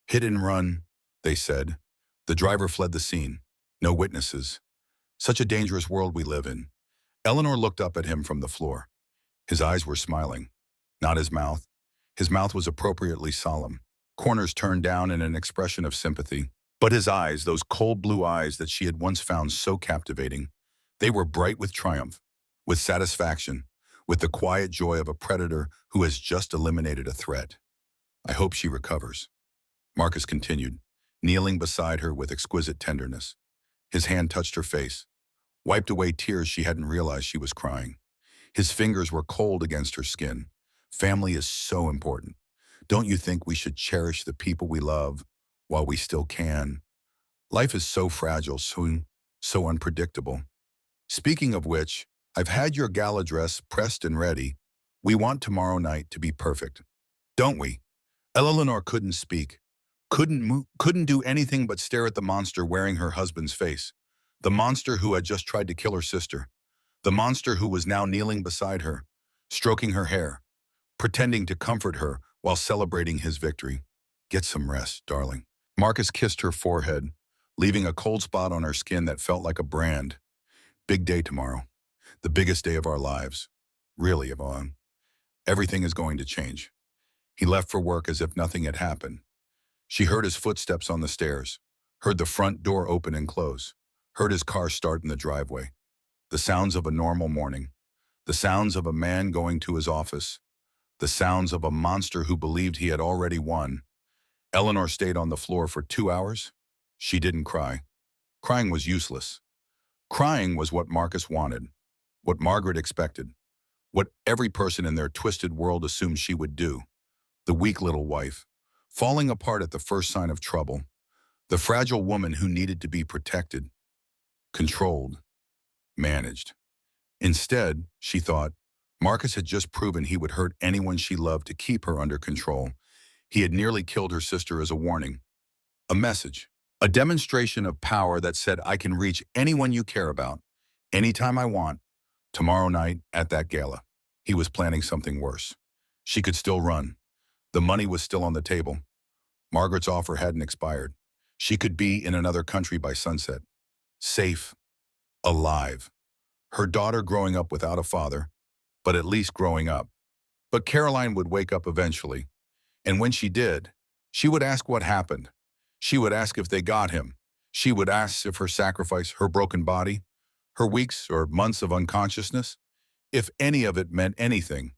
Hit and run, they said. The driver fled the scene. No witnesses. Such a dangerous world we live in. Eleanor looked up at him from the floor. His eyes were smiling, not his mouth. His mouth was appropriately solemn, corners turned down in an expression of sympathy. But his eyes, those cold blue eyes that she had once found so captivating, they were bright with triumph, with satisfaction, with the quiet joy of a predator who has just eliminated a threat. I hope she recovers. Marcus continued, kneeling beside her with exquisite tenderness. His hand touched her face, wiped away tears she hadn't realized she was crying. His fingers were cold against her skin. Family is so important. Don't you think we should cherish the people we love while we still can? Life is so fragile, so unpredictable. Speaking of which, I've had your gala dress pressed and ready. We want tomorrow night to be perfect, don't we? Eleanor couldn't speak, couldn't move, couldn't do anything but stare at the monster wearing her husband's face. The monster who had just tried to kill her sister. The monster who was now kneeling beside her, stroking her hair, pretending to comfort her while celebrating his victory. Get some rest, darling. Marcus kissed her forehead, leaving a cold spot on her skin that felt like a brand. Big day tomorrow. The biggest day of our lives. Really, Yvonne. Everything is going to change. He left for work as if nothing had happened. She heard his footsteps on the stairs, heard the front door open and close, heard his car start in the driveway. The sounds of a normal morning. The sounds of a man going to his office. The sounds of a monster who believed he had already won. Eleanor stayed on the floor for 2 hours. She didn't cry. Crying was useless. Crying was what Marcus wanted, what Margaret expected, what every person in their twisted world assumed she would do. The weak little wife, falling apart at the first sign of trouble. The fragile woman who needed to be protected, controlled, managed. Instead, she thought, Marcus had just proven he would hurt anyone she loved to keep her under control. He had nearly killed her sister as a warning. A message. A demonstration of power that said, I can reach anyone you care about, anytime I want, tomorrow night at that gala. He was planning something worse. She could still run. The money was still on the table. Margaret's offer hadn't expired. She could be in another country by sunset. Safe. Alive. Her daughter growing up without a father, but at least growing up. But Caroline would wake up eventually. And when she did, she would ask what happened. She would ask if they got him. She would ask if her sacrifice, her broken body, her weeks or months of unconsciousness, if any of it meant anything.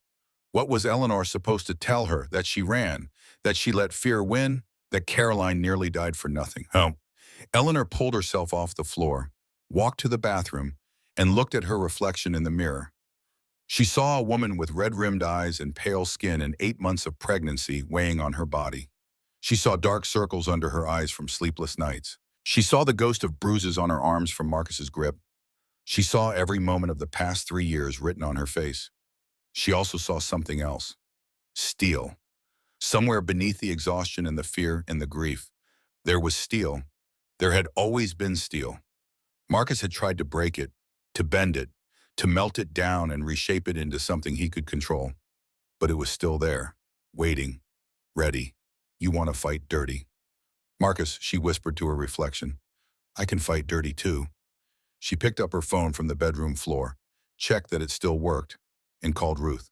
What was Eleanor supposed to tell her? That she ran, that she let fear win, that Caroline nearly died for nothing? Oh. Eleanor pulled herself off the floor, walked to the bathroom, and looked at her reflection in the mirror. She saw a woman with red-rimmed eyes and pale skin and 8 months of pregnancy weighing on her body. She saw dark circles under her eyes from sleepless nights. She saw the ghost of bruises on her arms from Marcus's grip. She saw every moment of the past 3 years written on her face. She also saw something else. Steel. Somewhere beneath the exhaustion and the fear and the grief, there was steel, There had always been steel. Marcus had tried to break it, to bend it, to melt it down and reshape it into something he could control. But it was still there, waiting, ready. You want to fight dirty. Marcus, she whispered to her reflection. I can fight dirty too. She picked up her phone from the bedroom floor, checked that it still worked, and called Ruth.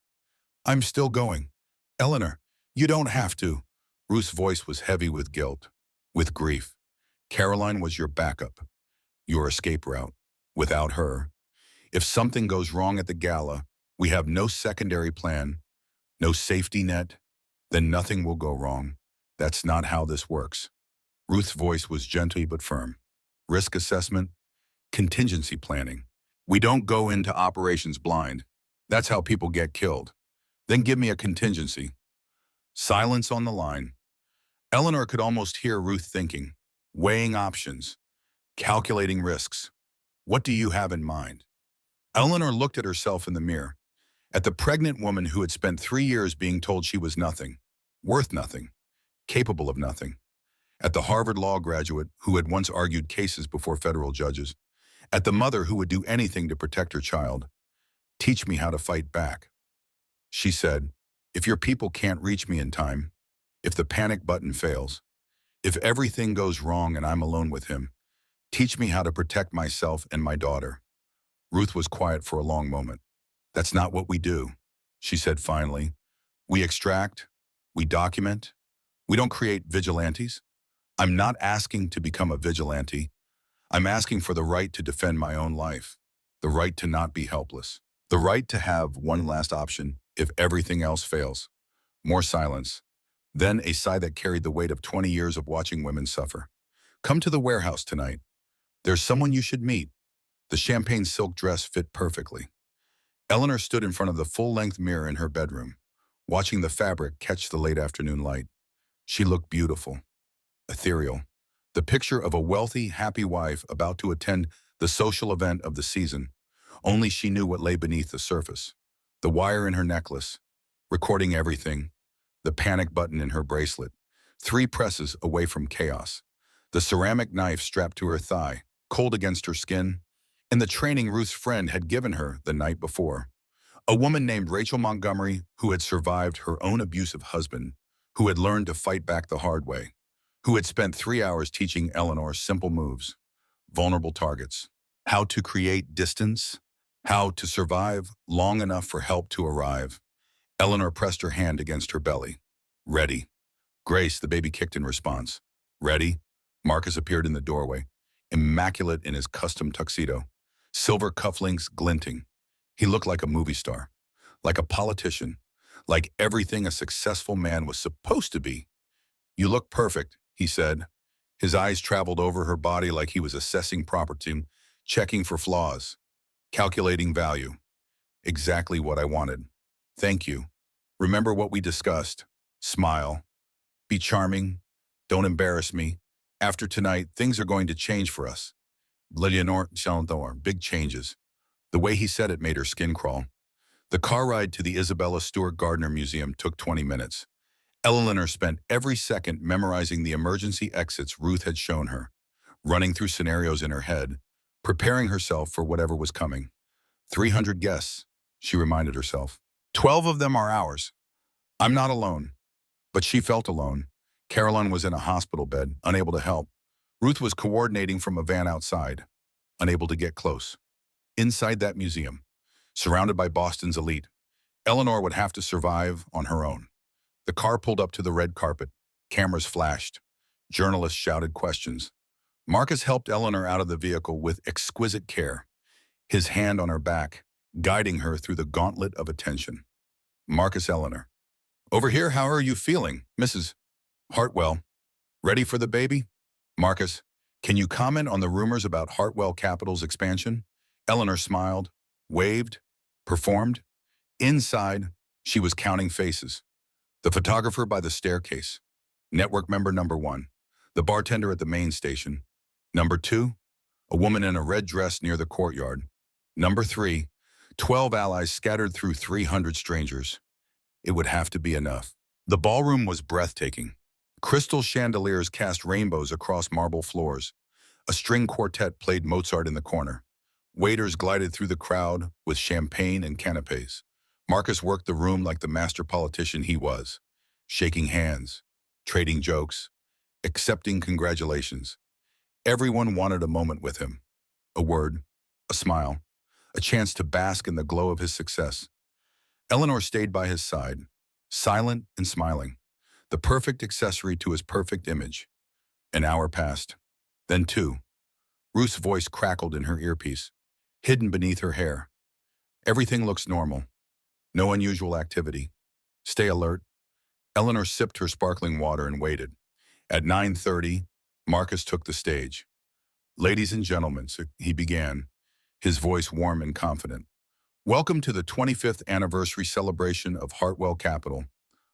I'm still going. Eleanor, you don't have to. Ruth's voice was heavy with guilt, with grief. Caroline was your backup, your escape route. Without her, if something goes wrong at the gala, we have no secondary plan, no safety net, then nothing will go wrong. That's not how this works. Ruth's voice was gentle but firm. Risk assessment, contingency planning. We don't go into operations blind. That's how people get killed. Then give me a contingency. Silence on the line. Eleanor could almost hear Ruth thinking, weighing options, calculating risks. What do you have in mind? Eleanor looked at herself in the mirror, at the pregnant woman who had spent 3 years being told she was nothing, worth nothing, capable of nothing, at the Harvard law graduate who had once argued cases before federal judges, at the mother who would do anything to protect her child. Teach me how to fight back. She said, if your people can't reach me in time, if the panic button fails, if everything goes wrong and I'm alone with him, teach me how to protect myself and my daughter. Ruth was quiet for a long moment. That's not what we do, she said finally. We extract, we document, we don't create vigilantes. I'm not asking to become a vigilante. I'm asking for the right to defend my own life, the right to not be helpless, the right to have one last option if everything else fails. More silence. Then a sigh that carried the weight of 20 years of watching women suffer. Come to the warehouse tonight. There's someone you should meet. The champagne silk dress fit perfectly. Eleanor stood in front of the full-length mirror in her bedroom, watching the fabric catch the late afternoon light. She looked beautiful, ethereal, the picture of a wealthy, happy wife about to attend the social event of the season. Only she knew what lay beneath the surface. The wire in her necklace, recording everything, the panic button in her bracelet, 3 presses away from chaos, the ceramic knife strapped to her thigh, cold against her skin, and the training Ruth's friend had given her the night before. A woman named Rachel Montgomery who had survived her own abusive husband, who had learned to fight back the hard way, who had spent 3 hours teaching Eleanor simple moves, vulnerable targets, how to create distance, how to survive long enough for help to arrive. Eleanor pressed her hand against her belly. Ready. Grace, the baby, kicked in response. Ready. Marcus appeared in the doorway, immaculate in his custom tuxedo, silver cufflinks glinting. He looked like a movie star, like a politician, like everything a successful man was supposed to be. You look perfect, he said. His eyes traveled over her body like he was assessing property, checking for flaws, calculating value. Exactly what I wanted. Thank you. Remember what we discussed. Smile. Be charming. Don't embarrass me. After tonight, things are going to change for us. Millionaire, big changes. The way he said it made her skin crawl. The car ride to the Isabella Stewart Gardner Museum took 20 minutes. Eleanor spent every second memorizing the emergency exits Ruth had shown her, running through scenarios in her head, preparing herself for whatever was coming. 300 guests, she reminded herself. 12 of them are ours. I'm not alone. But she felt alone. Caroline was in a hospital bed, unable to help. Ruth was coordinating from a van outside, unable to get close. Inside that museum, surrounded by Boston's elite, Eleanor would have to survive on her own. The car pulled up to the red carpet. Cameras flashed. Journalists shouted questions. Marcus helped Eleanor out of the vehicle with exquisite care, his hand on her back, guiding her through the gauntlet of attention. Marcus, Eleanor. Over here, how are you feeling, Mrs. Hartwell? Ready for the baby? Marcus, can you comment on the rumors about Hartwell Capital's expansion? Eleanor smiled, waved, performed. Inside, she was counting faces. The photographer by the staircase. Network member number 1. The bartender at the main station. Number 2. A woman in a red dress near the courtyard. Number 3. 12 allies scattered through 300 strangers. It would have to be enough. The ballroom was breathtaking. Crystal chandeliers cast rainbows across marble floors. A string quartet played Mozart in the corner. Waiters glided through the crowd with champagne and canapes. Marcus worked the room like the master politician he was, shaking hands, trading jokes, accepting congratulations. Everyone wanted a moment with him. A word, a smile, a chance to bask in the glow of his success. Eleanor stayed by his side, silent and smiling, the perfect accessory to his perfect image. An hour passed. Then two. Ruth's voice crackled in her earpiece, hidden beneath her hair. Everything looks normal. No unusual activity. Stay alert. Eleanor sipped her sparkling water and waited. At 9:30, Marcus took the stage. Ladies and gentlemen, he began, his voice warm and confident. Welcome to the 25th anniversary celebration of Hartwell Capital.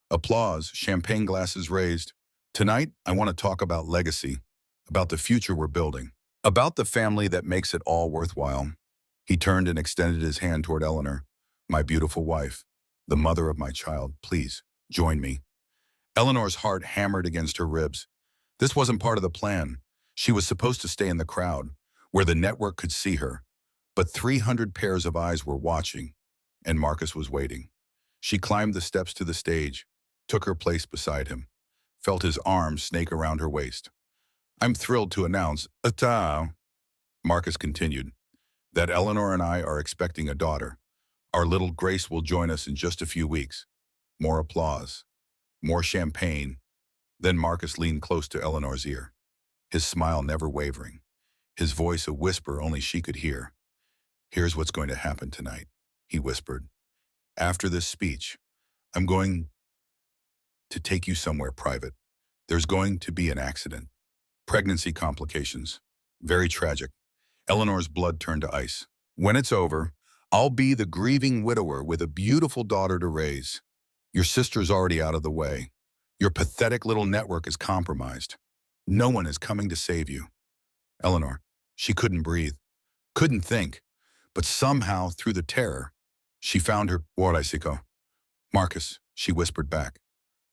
Applause, champagne glasses raised. Tonight, I want to talk about legacy, about the future we're building, about the family that makes it all worthwhile. He turned and extended his hand toward Eleanor. My beautiful wife, the mother of my child, please, join me. Eleanor's heart hammered against her ribs. This wasn't part of the plan. She was supposed to stay in the crowd, where the network could see her. But 300 pairs of eyes were watching, and Marcus was waiting. She climbed the steps to the stage, took her place beside him, felt his arms snake around her waist. I'm thrilled to announce, Marcus continued, that Eleanor and I are expecting a daughter. Our little Grace will join us in just a few weeks. More applause, more champagne. Then Marcus leaned close to Eleanor's ear, his smile never wavering, his voice a whisper only she could hear. Here's what's going to happen tonight, he whispered. After this speech, I'm going to take you somewhere private. There's going to be an accident. Pregnancy complications. Very tragic. Eleanor's blood turned to ice. When it's over, I'll be the grieving widower with a beautiful daughter to raise. Your sister's already out of the way. Your pathetic little network is compromised. No one is coming to save you. Eleanor, she couldn't breathe, couldn't think, but somehow, through the terror, she found her Warlaisico. Marcus, she whispered back,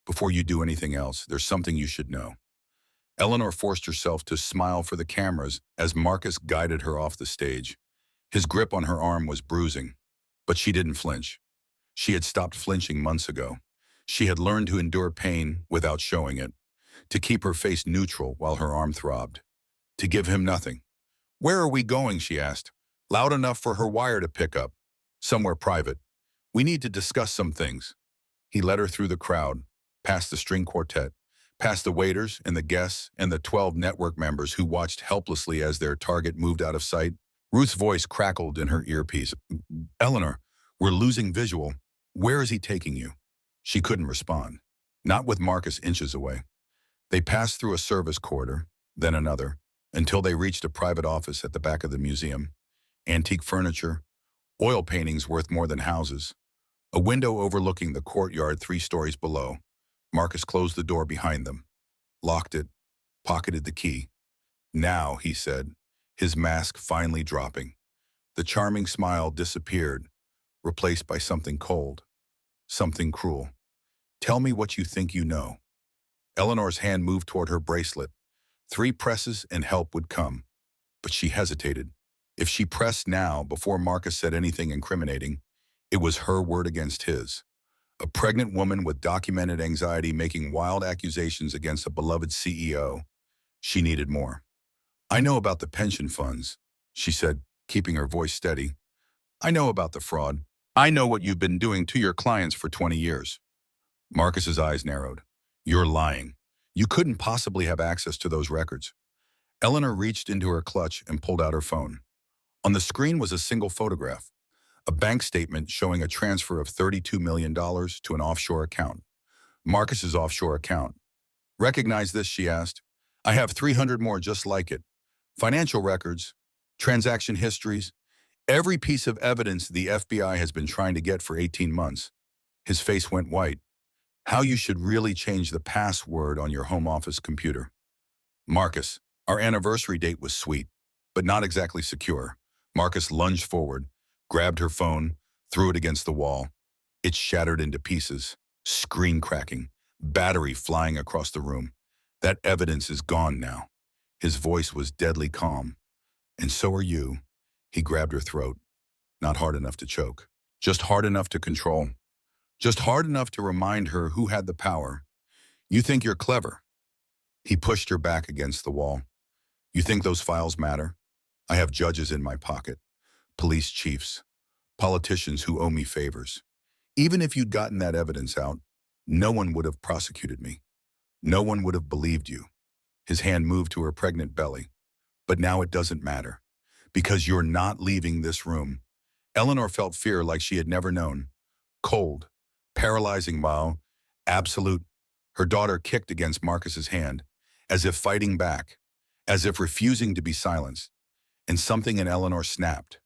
before you do anything else, there's something you should know. Eleanor forced herself to smile for the cameras as Marcus guided her off the stage. His grip on her arm was bruising, but she didn't flinch. She had stopped flinching months ago. She had learned to endure pain without showing it, to keep her face neutral while her arm throbbed, to give him nothing. Where are we going, she asked, loud enough for her wire to pick up. Somewhere private. We need to discuss some things. He led her through the crowd, past the string quartet, past the waiters and the guests and the 12 network members who watched helplessly as their target moved out of sight. Ruth's voice crackled in her earpiece. Eleanor, we're losing visual. Where is he taking you? She couldn't respond, not with Marcus inches away. They passed through a service corridor, then another, until they reached a private office at the back of the museum. Antique furniture, oil paintings worth more than houses, a window overlooking the courtyard 3 stories below. Marcus closed the door behind them, locked it, pocketed the key. Now, he said, his mask finally dropping. The charming smile disappeared, replaced by something cold, something cruel. Tell me what you think you know. Eleanor's hand moved toward her bracelet. 3 presses and help would come. But she hesitated. If she pressed now, before Marcus said anything incriminating, it was her word against his. A pregnant woman with documented anxiety making wild accusations against a beloved CEO. She needed more. I know about the pension funds, she said, keeping her voice steady. I know about the fraud. I know what you've been doing to your clients for 20 years. Marcus's eyes narrowed. You're lying. You couldn't possibly have access to those records. Eleanor reached into her clutch and pulled out her phone. On the screen was a single photograph, a bank statement showing a transfer of $32 million to an offshore account. Marcus's offshore account. Recognize this, she asked. I have 300 more just like it. Financial records, transaction histories, every piece of evidence the FBI has been trying to get for 18 months. His face went white. How you should really change the password on your home office computer. Marcus, our anniversary date was sweet, but not exactly secure. Marcus lunged forward, grabbed her phone, threw it against the wall. It shattered into pieces, screen cracking, battery flying across the room. That evidence is gone now. His voice was deadly calm. "And so are you." He grabbed her throat, not hard enough to choke, just hard enough to control, just hard enough to remind her who had the power. "You think you're clever." He pushed her back against the wall. "You think those files matter? I have judges in my pocket, police chiefs, politicians who owe me favors. Even if you'd gotten that evidence out, no one would have prosecuted me. No one would have believed you." His hand moved to her pregnant belly. "But now it doesn't matter, because you're not leaving this room." Eleanor felt fear like she had never known. Cold, paralyzing while absolute. Her daughter kicked against Marcus's hand, as if fighting back, as if refusing to be silenced. And something in Eleanor snapped.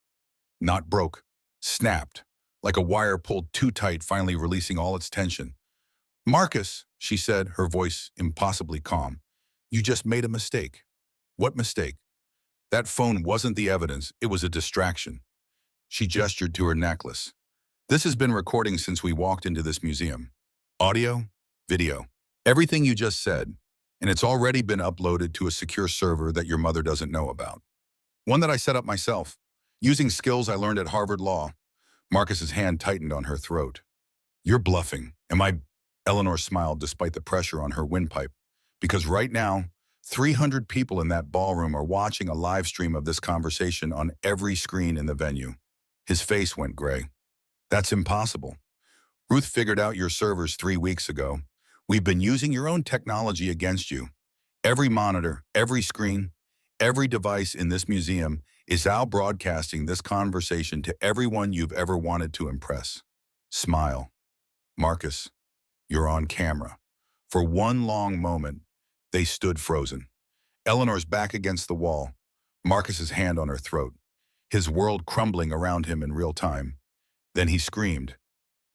Not broke, snapped, like a wire pulled too tight, finally releasing all its tension. "Marcus," she said, her voice impossibly calm, "you just made a mistake." "What mistake?" "That phone wasn't the evidence, it was a distraction." She gestured to her necklace. "This has been recording since we walked into this museum. Audio, video, everything you just said, and it's already been uploaded to a secure server that your mother doesn't know about. One that I set up myself, using skills I learned at Harvard Law." Marcus's hand tightened on her throat. "You're bluffing. Am I?" Eleanor smiled despite the pressure on her windpipe. "Because right now, 300 people in that ballroom are watching a live stream of this conversation on every screen in the venue." His face went gray. "That's impossible. Ruth figured out your servers 3 weeks ago. We've been using your own technology against you. Every monitor, every screen, every device in this museum is now broadcasting this conversation to everyone you've ever wanted to impress." Smile. "Marcus, you're on camera." For one long moment, they stood frozen. Eleanor's back against the wall, Marcus's hand on her throat, his world crumbling around him in real time. Then he screamed.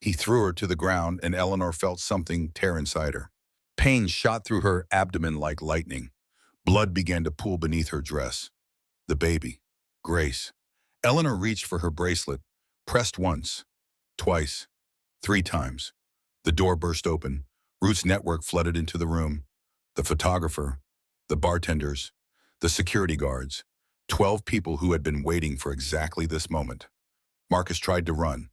He threw her to the ground, and Eleanor felt something tear inside her. Pain shot through her abdomen like lightning. Blood began to pool beneath her dress. The baby. Grace. Eleanor reached for her bracelet, pressed once, twice, 3 times. The door burst open. Ruth's network flooded into the room. The photographer, the bartenders, the security guards, 12 people who had been waiting for exactly this moment. Marcus tried to run.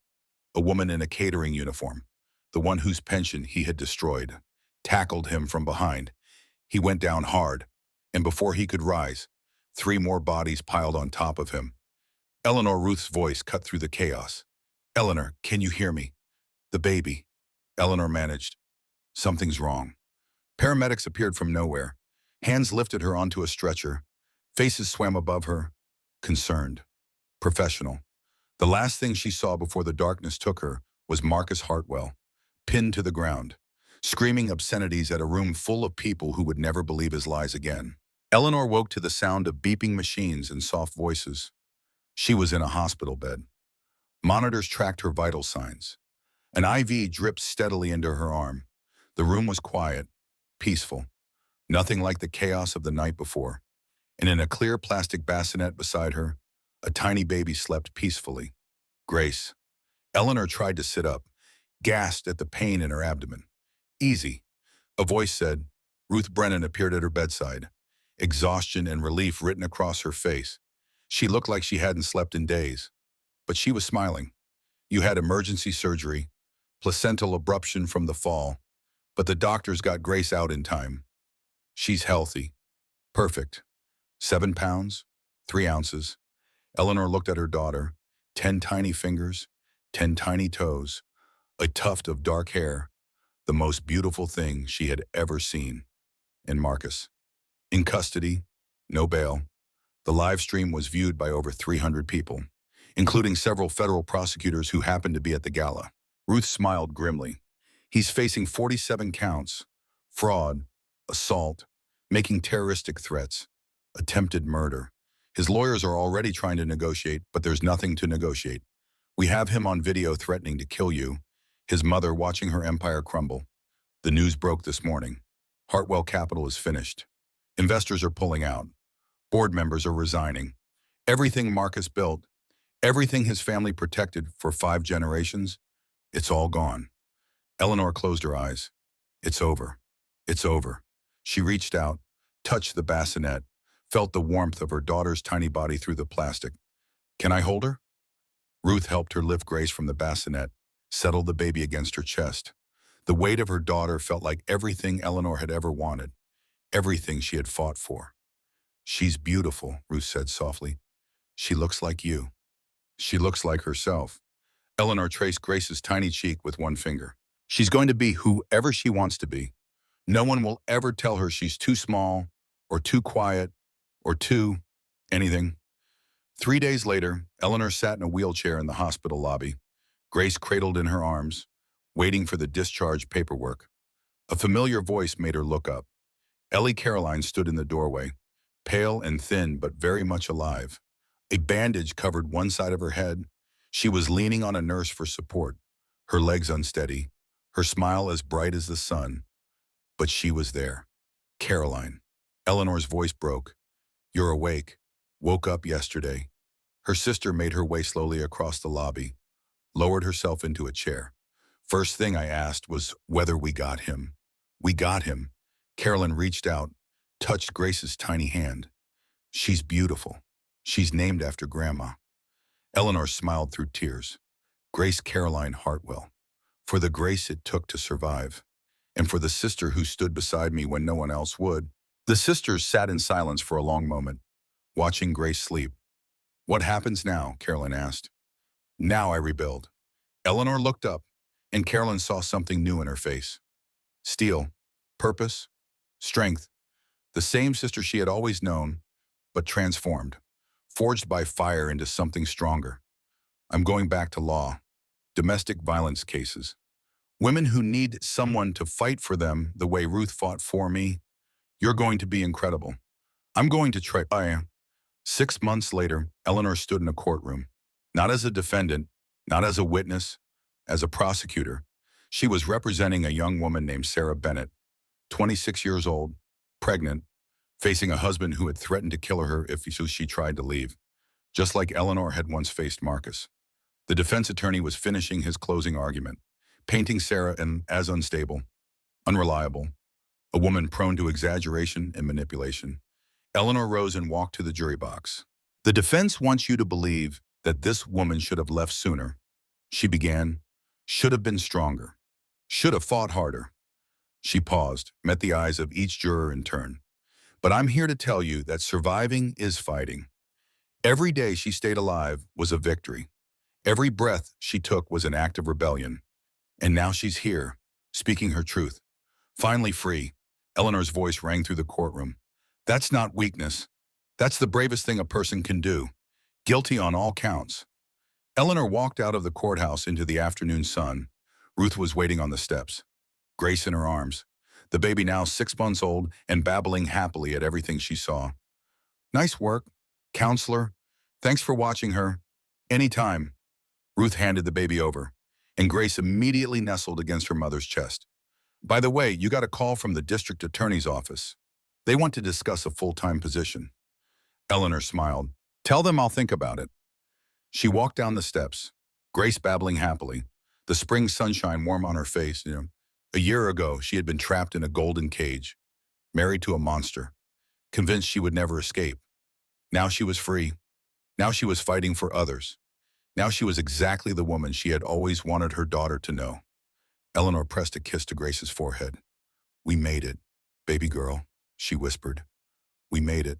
A woman in a catering uniform, the one whose pension he had destroyed, tackled him from behind. He went down hard, and before he could rise, 3 more bodies piled on top of him. Eleanor Ruth's voice cut through the chaos. "Eleanor, can you hear me?" "The baby." Eleanor managed. "Something's wrong." Paramedics appeared from nowhere. Hands lifted her onto a stretcher. Faces swam above her. Concerned. Professional. The last thing she saw before the darkness took her was Marcus Hartwell, pinned to the ground, screaming obscenities at a room full of people who would never believe his lies again. Eleanor woke to the sound of beeping machines and soft voices. She was in a hospital bed. Monitors tracked her vital signs. An IV dripped steadily into her arm. The room was quiet, peaceful, nothing like the chaos of the night before. And in a clear plastic bassinet beside her, a tiny baby slept peacefully. Grace. Eleanor tried to sit up, gasped at the pain in her abdomen. "Easy." A voice said. Ruth Brennan appeared at her bedside, exhaustion and relief written across her face. She looked like she hadn't slept in days, but she was smiling. "You had emergency surgery, placental abruption from the fall, but the doctors got Grace out in time. She's healthy. Perfect. 7 pounds, 3 ounces. Eleanor looked at her daughter, 10 tiny fingers, 10 tiny toes, a tuft of dark hair, the most beautiful thing she had ever seen. And Marcus. In custody, no bail. The live stream was viewed by over 300 people, including several federal prosecutors who happened to be at the gala. Ruth smiled grimly. He's facing 47 counts, fraud, assault, making terroristic threats, attempted murder. His lawyers are already trying to negotiate, but there's nothing to negotiate. We have him on video threatening to kill you, his mother watching her empire crumble. The news broke this morning. Hartwell Capital is finished. Investors are pulling out. Board members are resigning. Everything Marcus built, everything his family protected for 5 generations, it's all gone. Eleanor closed her eyes. It's over. It's over. She reached out, touched the bassinet, felt the warmth of her daughter's tiny body through the plastic. "Can I hold her?" Ruth helped her lift Grace from the bassinet, settled the baby against her chest. The weight of her daughter felt like everything Eleanor had ever wanted, everything she had fought for. "She's beautiful," Ruth said softly. "She looks like you." "She looks like herself." Eleanor traced Grace's tiny cheek with one finger. "She's going to be whoever she wants to be. No one will ever tell her she's too small, or too quiet, or too anything." 3 days later, Eleanor sat in a wheelchair in the hospital lobby, Grace cradled in her arms, waiting for the discharge paperwork. A familiar voice made her look up. Ellie Caroline stood in the doorway, pale and thin but very much alive. A bandage covered one side of her head. She was leaning on a nurse for support, her legs unsteady, her smile as bright as the sun. But she was there. "Caroline." Eleanor's voice broke. "You're awake. Woke up yesterday." Her sister made her way slowly across the lobby, lowered herself into a chair. "First thing I asked was whether we got him." "We got him." Carolyn reached out, touched Grace's tiny hand. "She's beautiful. She's named after Grandma." Eleanor smiled through tears. "Grace Caroline Hartwell. For the grace it took to survive. And for the sister who stood beside me when no one else would." The sisters sat in silence for a long moment, watching Grace sleep. "What happens now?" Carolyn asked. "Now I rebuild." Eleanor looked up, and Carolyn saw something new in her face. Steel, purpose, strength. The same sister she had always known, but transformed, forged by fire into something stronger. "I'm going back to law. Domestic violence cases. Women who need someone to fight for them the way Ruth fought for me. You're going to be incredible. I'm going to try." 6 months later, Eleanor stood in a courtroom. Not as a defendant, not as a witness, as a prosecutor. She was representing a young woman named Sarah Bennett, 26 years old, pregnant, facing a husband who had threatened to kill her if she tried to leave, just like Eleanor had once faced Marcus. The defense attorney was finishing his closing argument, painting Sarah as unstable, unreliable, a woman prone to exaggeration and manipulation. Eleanor rose and walked to the jury box. "The defense wants you to believe that this woman should have left sooner," she began. "Should have been stronger. Should have fought harder." She paused, met the eyes of each juror in turn. "But I'm here to tell you that surviving is fighting. Every day she stayed alive was a victory. Every breath she took was an act of rebellion. And now she's here, speaking her truth. Finally free." Eleanor's voice rang through the courtroom. "That's not weakness. That's the bravest thing a person can do. Guilty on all counts." Eleanor walked out of the courthouse into the afternoon sun. Ruth was waiting on the steps, Grace in her arms, the baby now 6 months old and babbling happily at everything she saw. "Nice work, counselor. Thanks for watching her. Anytime." Ruth handed the baby over, and Grace immediately nestled against her mother's chest. "By the way, you got a call from the district attorney's office. They want to discuss a full-time position." Eleanor smiled. "Tell them I'll think about it." She walked down the steps, Grace babbling happily, the spring sunshine warm on her face. A year ago, she had been trapped in a golden cage, married to a monster, convinced she would never escape. Now she was free. Now she was fighting for others. Now she was exactly the woman she had always wanted her daughter to know. Eleanor pressed a kiss to Grace's forehead. "We made it, baby girl," she whispered. "We made it."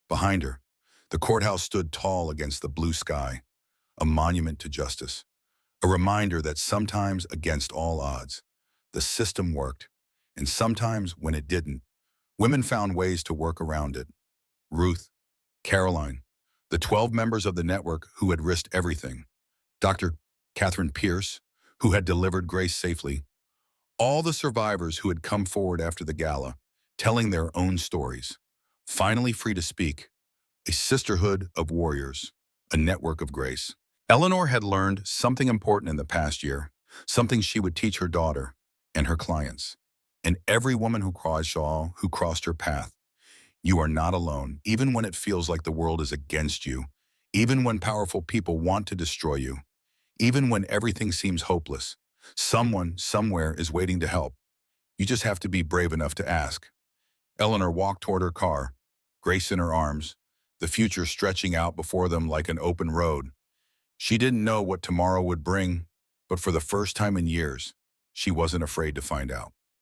Behind her, the courthouse stood tall against the blue sky, a monument to justice, a reminder that sometimes, against all odds, the system worked, and sometimes, when it didn't, women found ways to work around it. Ruth, Caroline, the 12 members of the network who had risked everything, Dr. Catherine Pierce, who had delivered Grace safely, all the survivors who had come forward after the gala, telling their own stories, finally free to speak, a sisterhood of warriors, a network of grace. Eleanor had learned something important in the past year, something she would teach her daughter and her clients, and every woman who crossed her path. You are not alone, even when it feels like the world is against you, even when powerful people want to destroy you, even when everything seems hopeless. Someone, somewhere is waiting to help. You just have to be brave enough to ask. Eleanor walked toward her car, Grace in her arms, the future stretching out before them like an open road. She didn't know what tomorrow would bring, but for the first time in years, she wasn't afraid to find out.